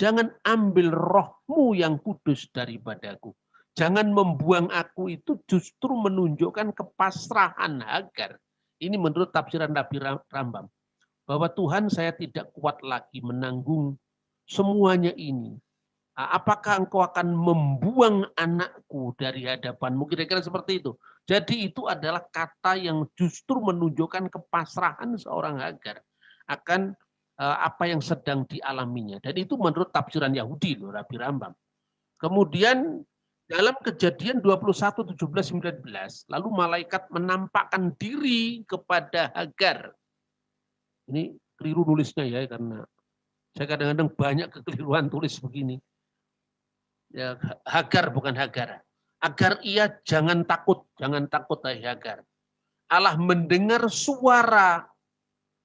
jangan ambil rohmu yang kudus daripadaku. Jangan membuang aku itu justru menunjukkan kepasrahan Hagar. Ini menurut tafsiran Rabi Rambam. Bahwa Tuhan, saya tidak kuat lagi menanggung semuanya ini. Apakah engkau akan membuang anakku dari hadapanmu? Kira-kira seperti itu. Jadi itu adalah kata yang justru menunjukkan kepasrahan seorang Hagar akan apa yang sedang dialaminya. Dan itu menurut tafsiran Yahudi, loh, Rabi Rambam. Kemudian dalam Kejadian 21, 17, 19, lalu malaikat menampakkan diri kepada Hagar. Ini keliru nulisnya ya, karena saya kadang-kadang banyak kekeliruan tulis begini. Ya, Hagar bukan Hagar. Agar ia jangan takut hai Hagar. Allah mendengar suara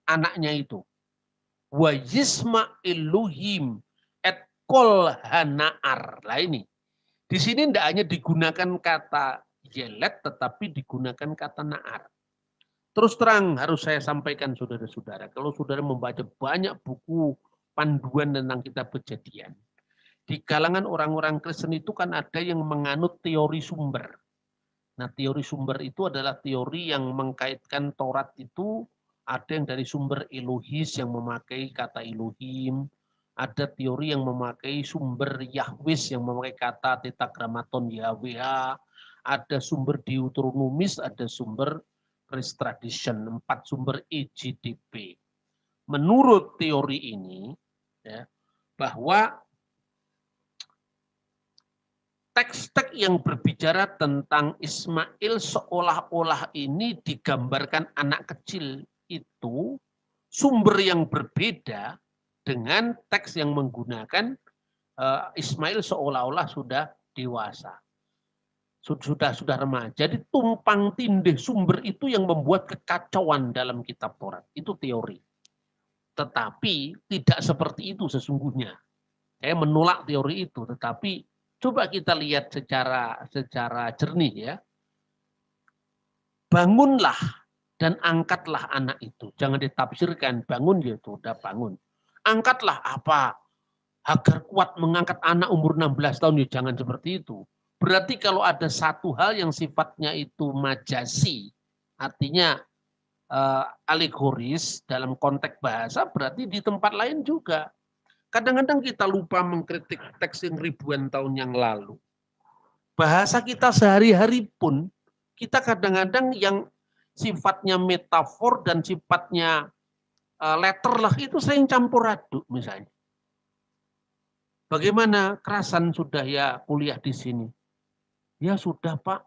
anaknya itu. Wa yisma iluhim et kol hanaar. Lah ini. Di sini tidak hanya digunakan kata yelet, tetapi digunakan kata naar. Terus terang harus saya sampaikan saudara-saudara, kalau saudara membaca banyak buku panduan tentang kitab Kejadian, di kalangan orang-orang Kristen itu kan ada yang menganut teori sumber. Nah, teori sumber itu adalah teori yang mengkaitkan Taurat itu ada yang dari sumber Elohis yang memakai kata Elohim, ada teori yang memakai sumber Yahwis yang memakai kata tetragramaton Yahweh, ada sumber Deuteronomis, ada sumber Christ Tradition, 4 sumber EJDP. Menurut teori ini, ya, bahwa teks-teks yang berbicara tentang Ismail seolah-olah ini digambarkan anak kecil itu sumber yang berbeda dengan teks yang menggunakan Ismail seolah-olah sudah dewasa. Sudah remaja. Jadi tumpang tindih sumber itu yang membuat kekacauan dalam kitab Taurat. Itu teori. Tetapi tidak seperti itu sesungguhnya. Saya menolak teori itu, tetapi coba kita lihat secara jernih ya. Bangunlah dan angkatlah anak itu. Jangan ditafsirkan bangun ya sudah bangun. Angkatlah apa? Hagar kuat mengangkat anak umur 16 tahun ya jangan seperti itu. Berarti kalau ada satu hal yang sifatnya itu majasi, artinya alegoris dalam konteks bahasa, berarti di tempat lain juga. Kadang-kadang kita lupa mengkritik teks yang ribuan tahun yang lalu. Bahasa kita sehari-hari pun, kita kadang-kadang yang sifatnya metafor dan sifatnya letterlah itu sering campur aduk misalnya. Bagaimana kerasan sudah ya kuliah di sini? Ya sudah Pak,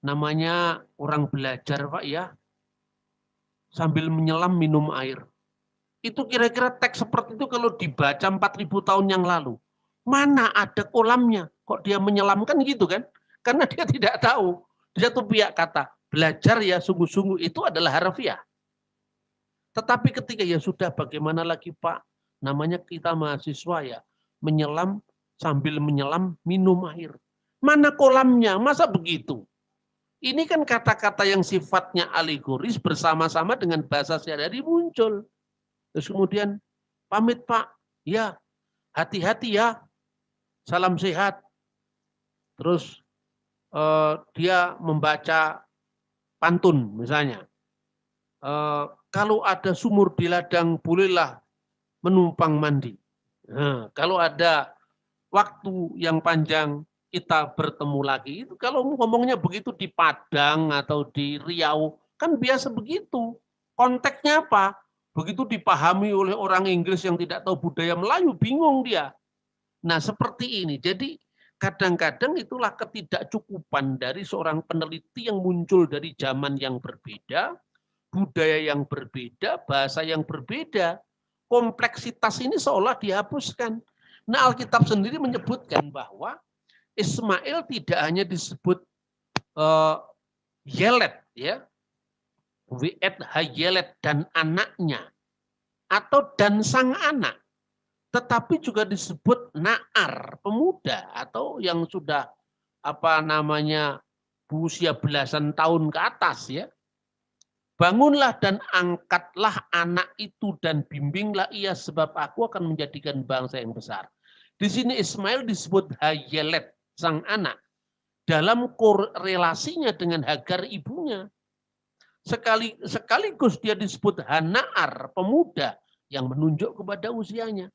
namanya orang belajar Pak ya, sambil menyelam minum air. Itu kira-kira teks seperti itu kalau dibaca 4.000 tahun yang lalu. Mana ada kolamnya, kok dia menyelamkan gitu kan? Karena dia tidak tahu. Di satu pihak kata, belajar ya sungguh-sungguh itu adalah harfiah. Tetapi ketika ya sudah bagaimana lagi Pak, namanya kita mahasiswa ya, menyelam sambil menyelam minum air. Mana kolamnya? Masa begitu? Ini kan kata-kata yang sifatnya alegoris bersama-sama dengan bahasa sehari-hari muncul. Terus kemudian pamit Pak, ya hati-hati ya, salam sehat. Terus dia membaca pantun misalnya. Kalau ada sumur di ladang bolehlah menumpang mandi. Nah, kalau ada waktu yang panjang kita bertemu lagi, itu kalau ngomongnya begitu di Padang atau di Riau, kan biasa begitu. Konteksnya apa? Begitu dipahami oleh orang Inggris yang tidak tahu budaya Melayu, bingung dia. Nah, seperti ini. Jadi kadang-kadang itulah ketidakcukupan dari seorang peneliti yang muncul dari zaman yang berbeda, budaya yang berbeda, bahasa yang berbeda. Kompleksitas ini seolah dihapuskan. Nah, Alkitab sendiri menyebutkan bahwa Ismail tidak hanya disebut Yelet, ya, Wi'et Hayelet dan anaknya, atau dan sang anak, tetapi juga disebut Na'ar, pemuda, atau yang sudah berusia belasan tahun ke atas, ya. Bangunlah dan angkatlah anak itu dan bimbinglah ia sebab aku akan menjadikan bangsa yang besar. Di sini Ismail disebut Hayelet, sang anak, dalam korelasinya dengan Hagar ibunya. Sekaligus dia disebut Hanaar, pemuda yang menunjuk kepada usianya.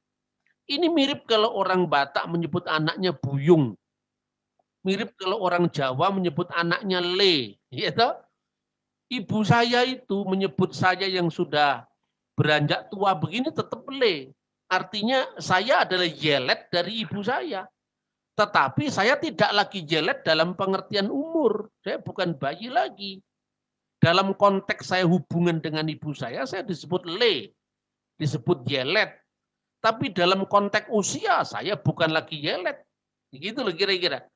Ini mirip kalau orang Batak menyebut anaknya Buyung. Mirip kalau orang Jawa menyebut anaknya Le, gitu. Ibu saya itu menyebut saya yang sudah beranjak tua begini tetap Le. Artinya saya adalah Yelet dari ibu saya. Tetapi saya tidak lagi Yelet dalam pengertian umur. Saya bukan bayi lagi. Dalam konteks saya hubungan dengan ibu saya disebut Le. Disebut Yelet. Tapi dalam konteks usia saya bukan lagi Yelet. Gitu loh kira-kira.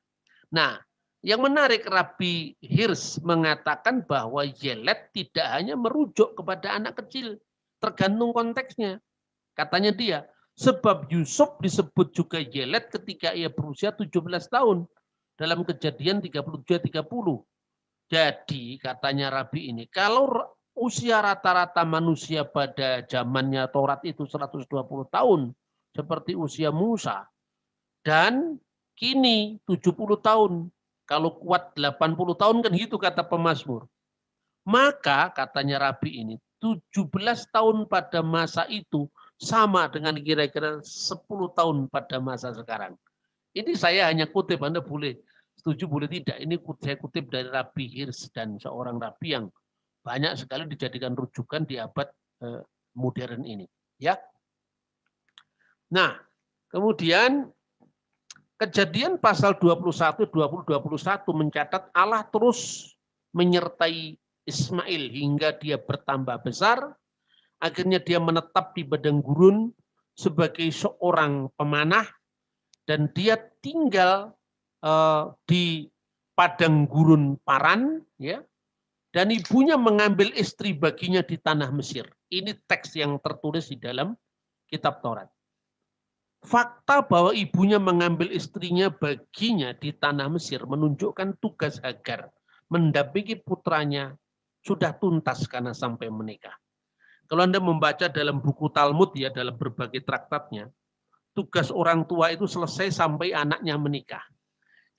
Nah, yang menarik, Rabi Hirsch mengatakan bahwa Yelet tidak hanya merujuk kepada anak kecil, tergantung konteksnya. Katanya dia, sebab Yusuf disebut juga Yelet ketika ia berusia 17 tahun dalam Kejadian 37-30. Jadi katanya Rabi ini, kalau usia rata-rata manusia pada zamannya Taurat itu 120 tahun, seperti usia Musa, dan kini 70 tahun, kalau kuat 80 tahun kan gitu kata pemazmur. Maka katanya Rabi ini 17 tahun pada masa itu sama dengan kira-kira 10 tahun pada masa sekarang. Ini saya hanya kutip, Anda boleh setuju boleh tidak. Ini saya kutip dari Rabi Hirsch dan seorang rabi yang banyak sekali dijadikan rujukan di abad modern ini. Ya. Nah, kemudian Kejadian pasal 21, 20, 21 mencatat Allah terus menyertai Ismail hingga dia bertambah besar. Akhirnya dia menetap di padang gurun sebagai seorang pemanah dan dia tinggal di padang gurun Paran, ya. Dan ibunya mengambil istri baginya di tanah Mesir. Ini teks yang tertulis di dalam kitab Taurat. Fakta bahwa ibunya mengambil istrinya baginya di tanah Mesir menunjukkan tugas Hagar mendampingi putranya sudah tuntas karena sampai menikah. Kalau Anda membaca dalam buku Talmud, ya, dalam berbagai traktatnya, tugas orang tua itu selesai sampai anaknya menikah.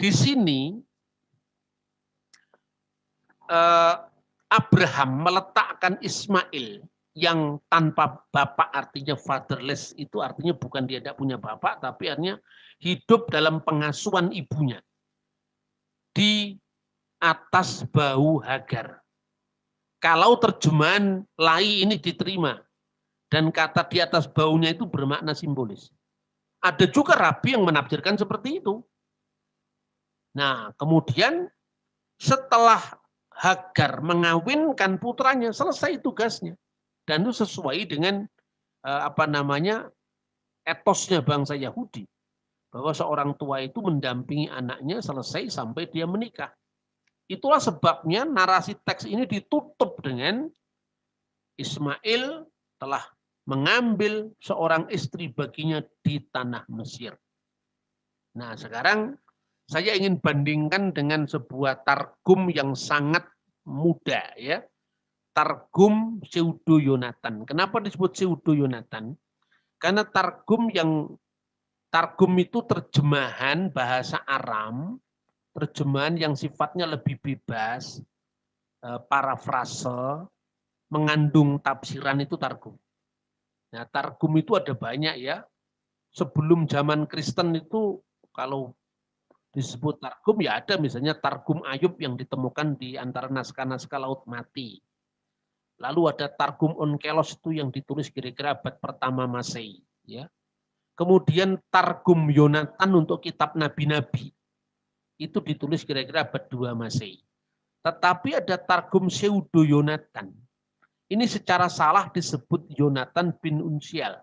Di sini Abraham meletakkan Ismail yang tanpa bapak, artinya fatherless, itu artinya bukan dia tidak punya bapak, tapi artinya hidup dalam pengasuhan ibunya di atas bahu Hagar. Kalau terjemahan Lai ini diterima dan kata di atas bahunya itu bermakna simbolis. Ada juga rabi yang menafsirkan seperti itu. Nah, kemudian setelah Hagar mengawinkan putranya, selesai tugasnya. Dan itu sesuai dengan etosnya bangsa Yahudi, bahwa seorang tua itu mendampingi anaknya selesai sampai dia menikah. Itulah sebabnya narasi teks ini ditutup dengan Ismail telah mengambil seorang istri baginya di tanah Mesir. Nah, sekarang saya ingin bandingkan dengan sebuah targum yang sangat muda, ya. Targum Pseudo Yonatan. Kenapa disebut Pseudo Yonatan? Karena targum itu terjemahan bahasa Aram, terjemahan yang sifatnya lebih bebas, parafrase, mengandung tafsiran, itu targum. Nah, targum itu ada banyak ya. Sebelum zaman Kristen itu kalau disebut targum ya ada misalnya targum Ayub yang ditemukan di antara naskah-naskah Laut Mati. Lalu ada targum Onkelos itu yang ditulis kira-kira abad pertama Masehi. Ya. Kemudian targum Yonatan untuk kitab nabi-nabi. Itu ditulis kira-kira abad 2 Masehi. Tetapi ada targum Pseudo Yonatan. Ini secara salah disebut Yonatan bin Unsial.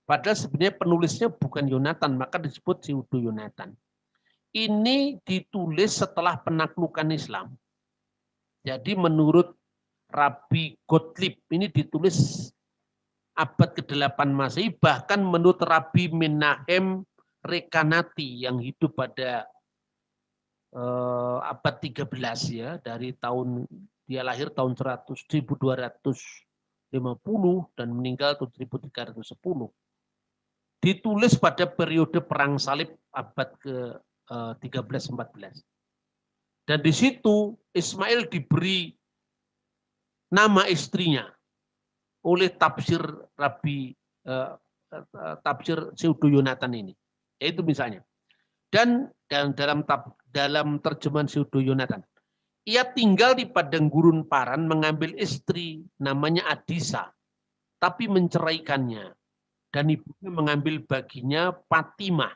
Padahal sebenarnya penulisnya bukan Yonatan, maka disebut Pseudo Yonatan. Ini ditulis setelah penaklukan Islam. Jadi menurut Rabi Gottlieb, ini ditulis abad ke-8 Masehi, bahkan menurut Rabi Menahem Rekanati yang hidup pada abad 13 ya, dari tahun dia lahir tahun 1250 dan meninggal tahun 1310. Ditulis pada periode perang salib abad ke-13-14. Dan di situ Ismail diberi nama istrinya oleh tafsir Rabi tafsir Pseudo Yonatan ini. Yaitu misalnya. Dan dalam terjemahan Pseudo Yonatan, ia tinggal di padang gurun Paran mengambil istri namanya Adisa, tapi menceraikannya. Dan ibunya mengambil baginya Fatimah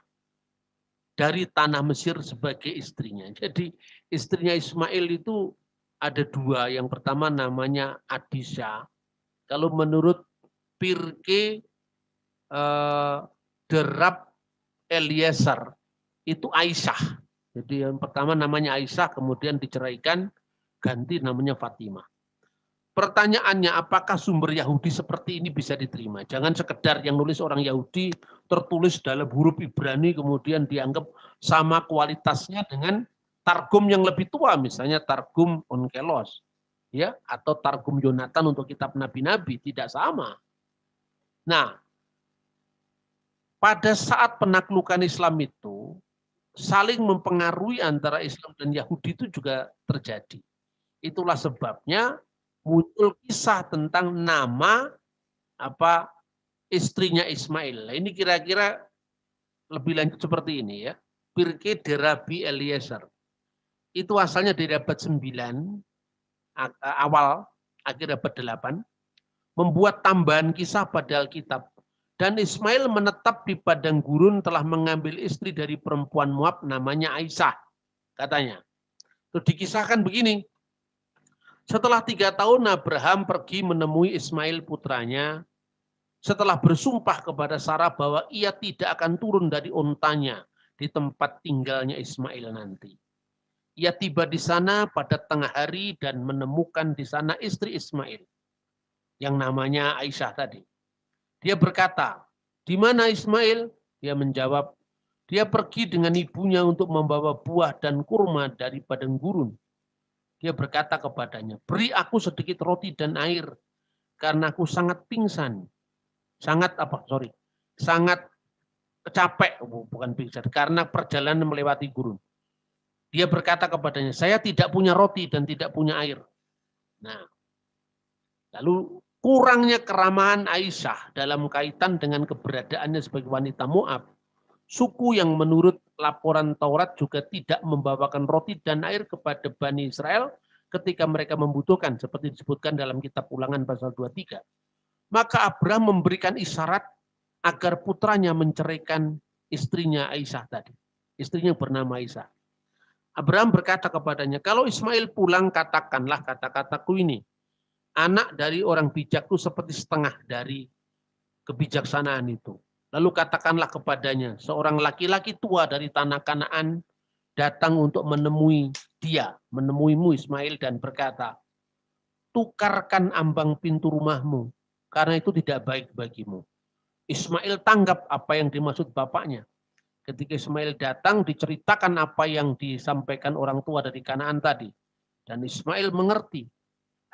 dari tanah Mesir sebagai istrinya. Jadi istrinya Ismail itu ada dua. Yang pertama namanya Adisa. Kalau menurut Pirke Derab Eliezer itu Aisyah. Jadi yang pertama namanya Aisyah, kemudian diceraikan, ganti namanya Fatimah. Pertanyaannya, apakah sumber Yahudi seperti ini bisa diterima? Jangan sekedar yang nulis orang Yahudi tertulis dalam huruf Ibrani kemudian dianggap sama kualitasnya dengan targum yang lebih tua, misalnya targum Onkelos, ya, atau targum Yonatan untuk kitab nabi-nabi, tidak sama. Nah, pada saat penaklukan Islam itu saling mempengaruhi antara Islam dan Yahudi itu juga terjadi. Itulah sebabnya muncul kisah tentang nama istrinya Ismail. Ini kira-kira lebih lanjut seperti ini ya. Pirke de Rabi Eliezer. Itu asalnya dari abad 9, awal, akhir abad 8, membuat tambahan kisah pada Alkitab. Dan Ismail menetap di padang gurun telah mengambil istri dari perempuan Moab namanya Aisyah, katanya. Terus dikisahkan begini, setelah 3 tahun Abraham pergi menemui Ismail putranya, setelah bersumpah kepada Sarah bahwa ia tidak akan turun dari ontanya di tempat tinggalnya Ismail nanti. Ia tiba di sana pada tengah hari dan menemukan di sana istri Ismail, yang namanya Aisyah tadi. Dia berkata, di mana Ismail? Dia menjawab, dia pergi dengan ibunya untuk membawa buah dan kurma dari padang gurun. Dia berkata kepadanya, beri aku sedikit roti dan air, karena aku sangat pingsan. Sangat capek, bukan pingsan, karena perjalanan melewati gurun. Dia berkata kepadanya, saya tidak punya roti dan tidak punya air. Nah, lalu kurangnya keramahan Aisyah dalam kaitan dengan keberadaannya sebagai wanita Moab, suku yang menurut laporan Taurat juga tidak membawakan roti dan air kepada Bani Israel ketika mereka membutuhkan, seperti disebutkan dalam kitab Ulangan pasal 23. Maka Abraham memberikan isyarat agar putranya menceraikan istrinya Aisyah tadi. Istrinya bernama Aisyah. Abraham berkata kepadanya, kalau Ismail pulang katakanlah kata-kataku ini. Anak dari orang bijak itu seperti setengah dari kebijaksanaan itu. Lalu katakanlah kepadanya, seorang laki-laki tua dari tanah Kanaan datang untuk menemuimu Ismail dan berkata, tukarkan ambang pintu rumahmu, karena itu tidak baik bagimu. Ismail tanggap apa yang dimaksud bapaknya. Ketika Ismail datang, diceritakan apa yang disampaikan orang tua dari Kanaan tadi. Dan Ismail mengerti.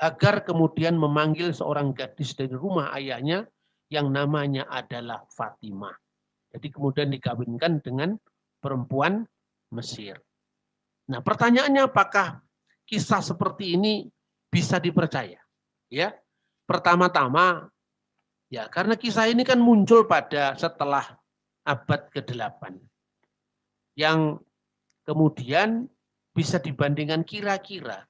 Agar kemudian memanggil seorang gadis dari rumah ayahnya yang namanya adalah Fatimah. Jadi kemudian dikawinkan dengan perempuan Mesir. Nah, pertanyaannya apakah kisah seperti ini bisa dipercaya? Ya, pertama-tama Ya, karena kisah ini kan muncul pada setelah abad ke-8. Yang kemudian bisa dibandingkan kira-kira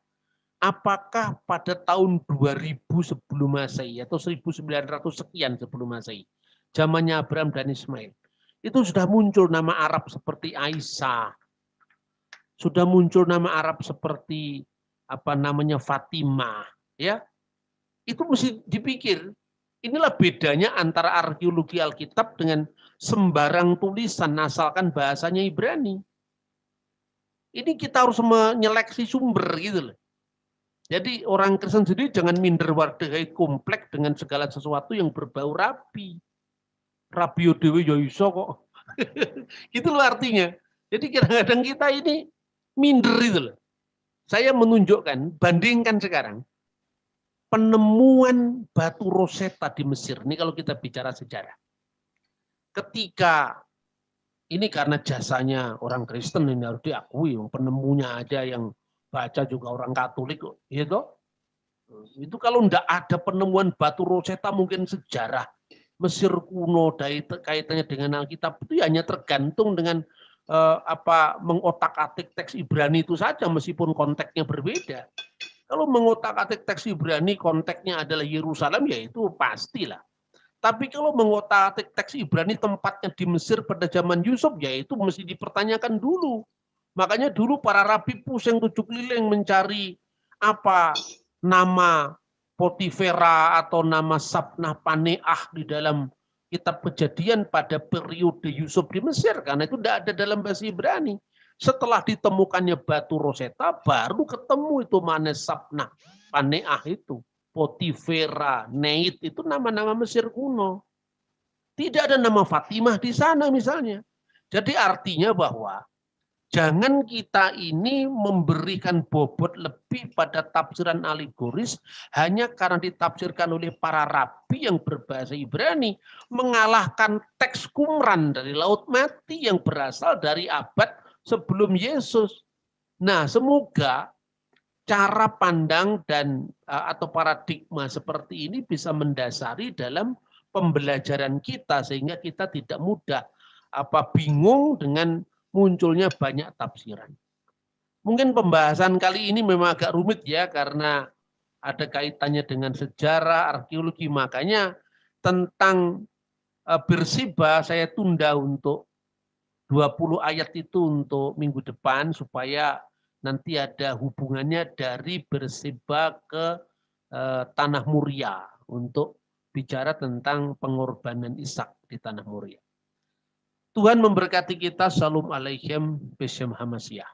apakah pada tahun 2000 sebelum Masehi atau 1900 sekian sebelum Masehi, zamannya Abraham dan Ismail, itu sudah muncul nama Arab seperti Aisyah, sudah muncul nama Arab seperti apa namanya Fatimah, ya. Itu mesti dipikir. Inilah bedanya antara arkeologi Alkitab dengan sembarang tulisan asalkan bahasanya Ibrani. Ini kita harus menyeleksi sumber gitu loh. Jadi orang Kristen sendiri jangan minder wardahai komplek dengan segala sesuatu yang berbau rabi. Rabi dewi ya iso kok. Gitu loh artinya. Jadi kadang-kadang kita ini minder itu loh. Saya menunjukkan, bandingkan sekarang penemuan batu Rosetta di Mesir. Ini kalau kita bicara sejarah. Ketika ini karena jasanya orang Kristen ini harus diakui, penemunya ada yang baca juga orang Katolik, gitu. Itu kalau tidak ada penemuan batu Rosetta mungkin sejarah Mesir kuno kaitannya dengan Alkitab itu hanya tergantung dengan mengotak-atik teks Ibrani itu saja meskipun konteksnya berbeda. Kalau mengotak-atik teks Ibrani konteksnya adalah Yerusalem ya itu pastilah. Tapi kalau mengotak-atik teks Ibrani tempatnya di Mesir pada zaman Yusuf ya itu mesti dipertanyakan dulu. Makanya dulu para rabi pusing tujuh keliling mencari apa nama Potifera atau nama Sabnah Paneah di dalam kitab Kejadian pada periode Yusuf di Mesir karena itu tidak ada dalam bahasa Ibrani. Setelah ditemukannya batu Rosetta baru ketemu itu mana Sabnah Paneah itu. Potifera, Neit itu nama-nama Mesir kuno. Tidak ada nama Fatimah di sana misalnya. Jadi artinya bahwa jangan kita ini memberikan bobot lebih pada tafsiran alegoris hanya karena ditafsirkan oleh para rabi yang berbahasa Ibrani mengalahkan teks Qumran dari Laut Mati yang berasal dari abad sebelum Yesus. Nah, semoga cara pandang dan atau paradigma seperti ini bisa mendasari dalam pembelajaran kita sehingga kita tidak mudah bingung dengan munculnya banyak tafsiran. Mungkin pembahasan kali ini memang agak rumit ya karena ada kaitannya dengan sejarah, arkeologi, makanya tentang Bersiba saya tunda untuk 20 ayat itu untuk minggu depan supaya nanti ada hubungannya dari Berseba ke Tanah Muria untuk bicara tentang pengorbanan Ishak di Tanah Muria. Tuhan memberkati kita. Shalom alaikum. Beshem Hamasyah.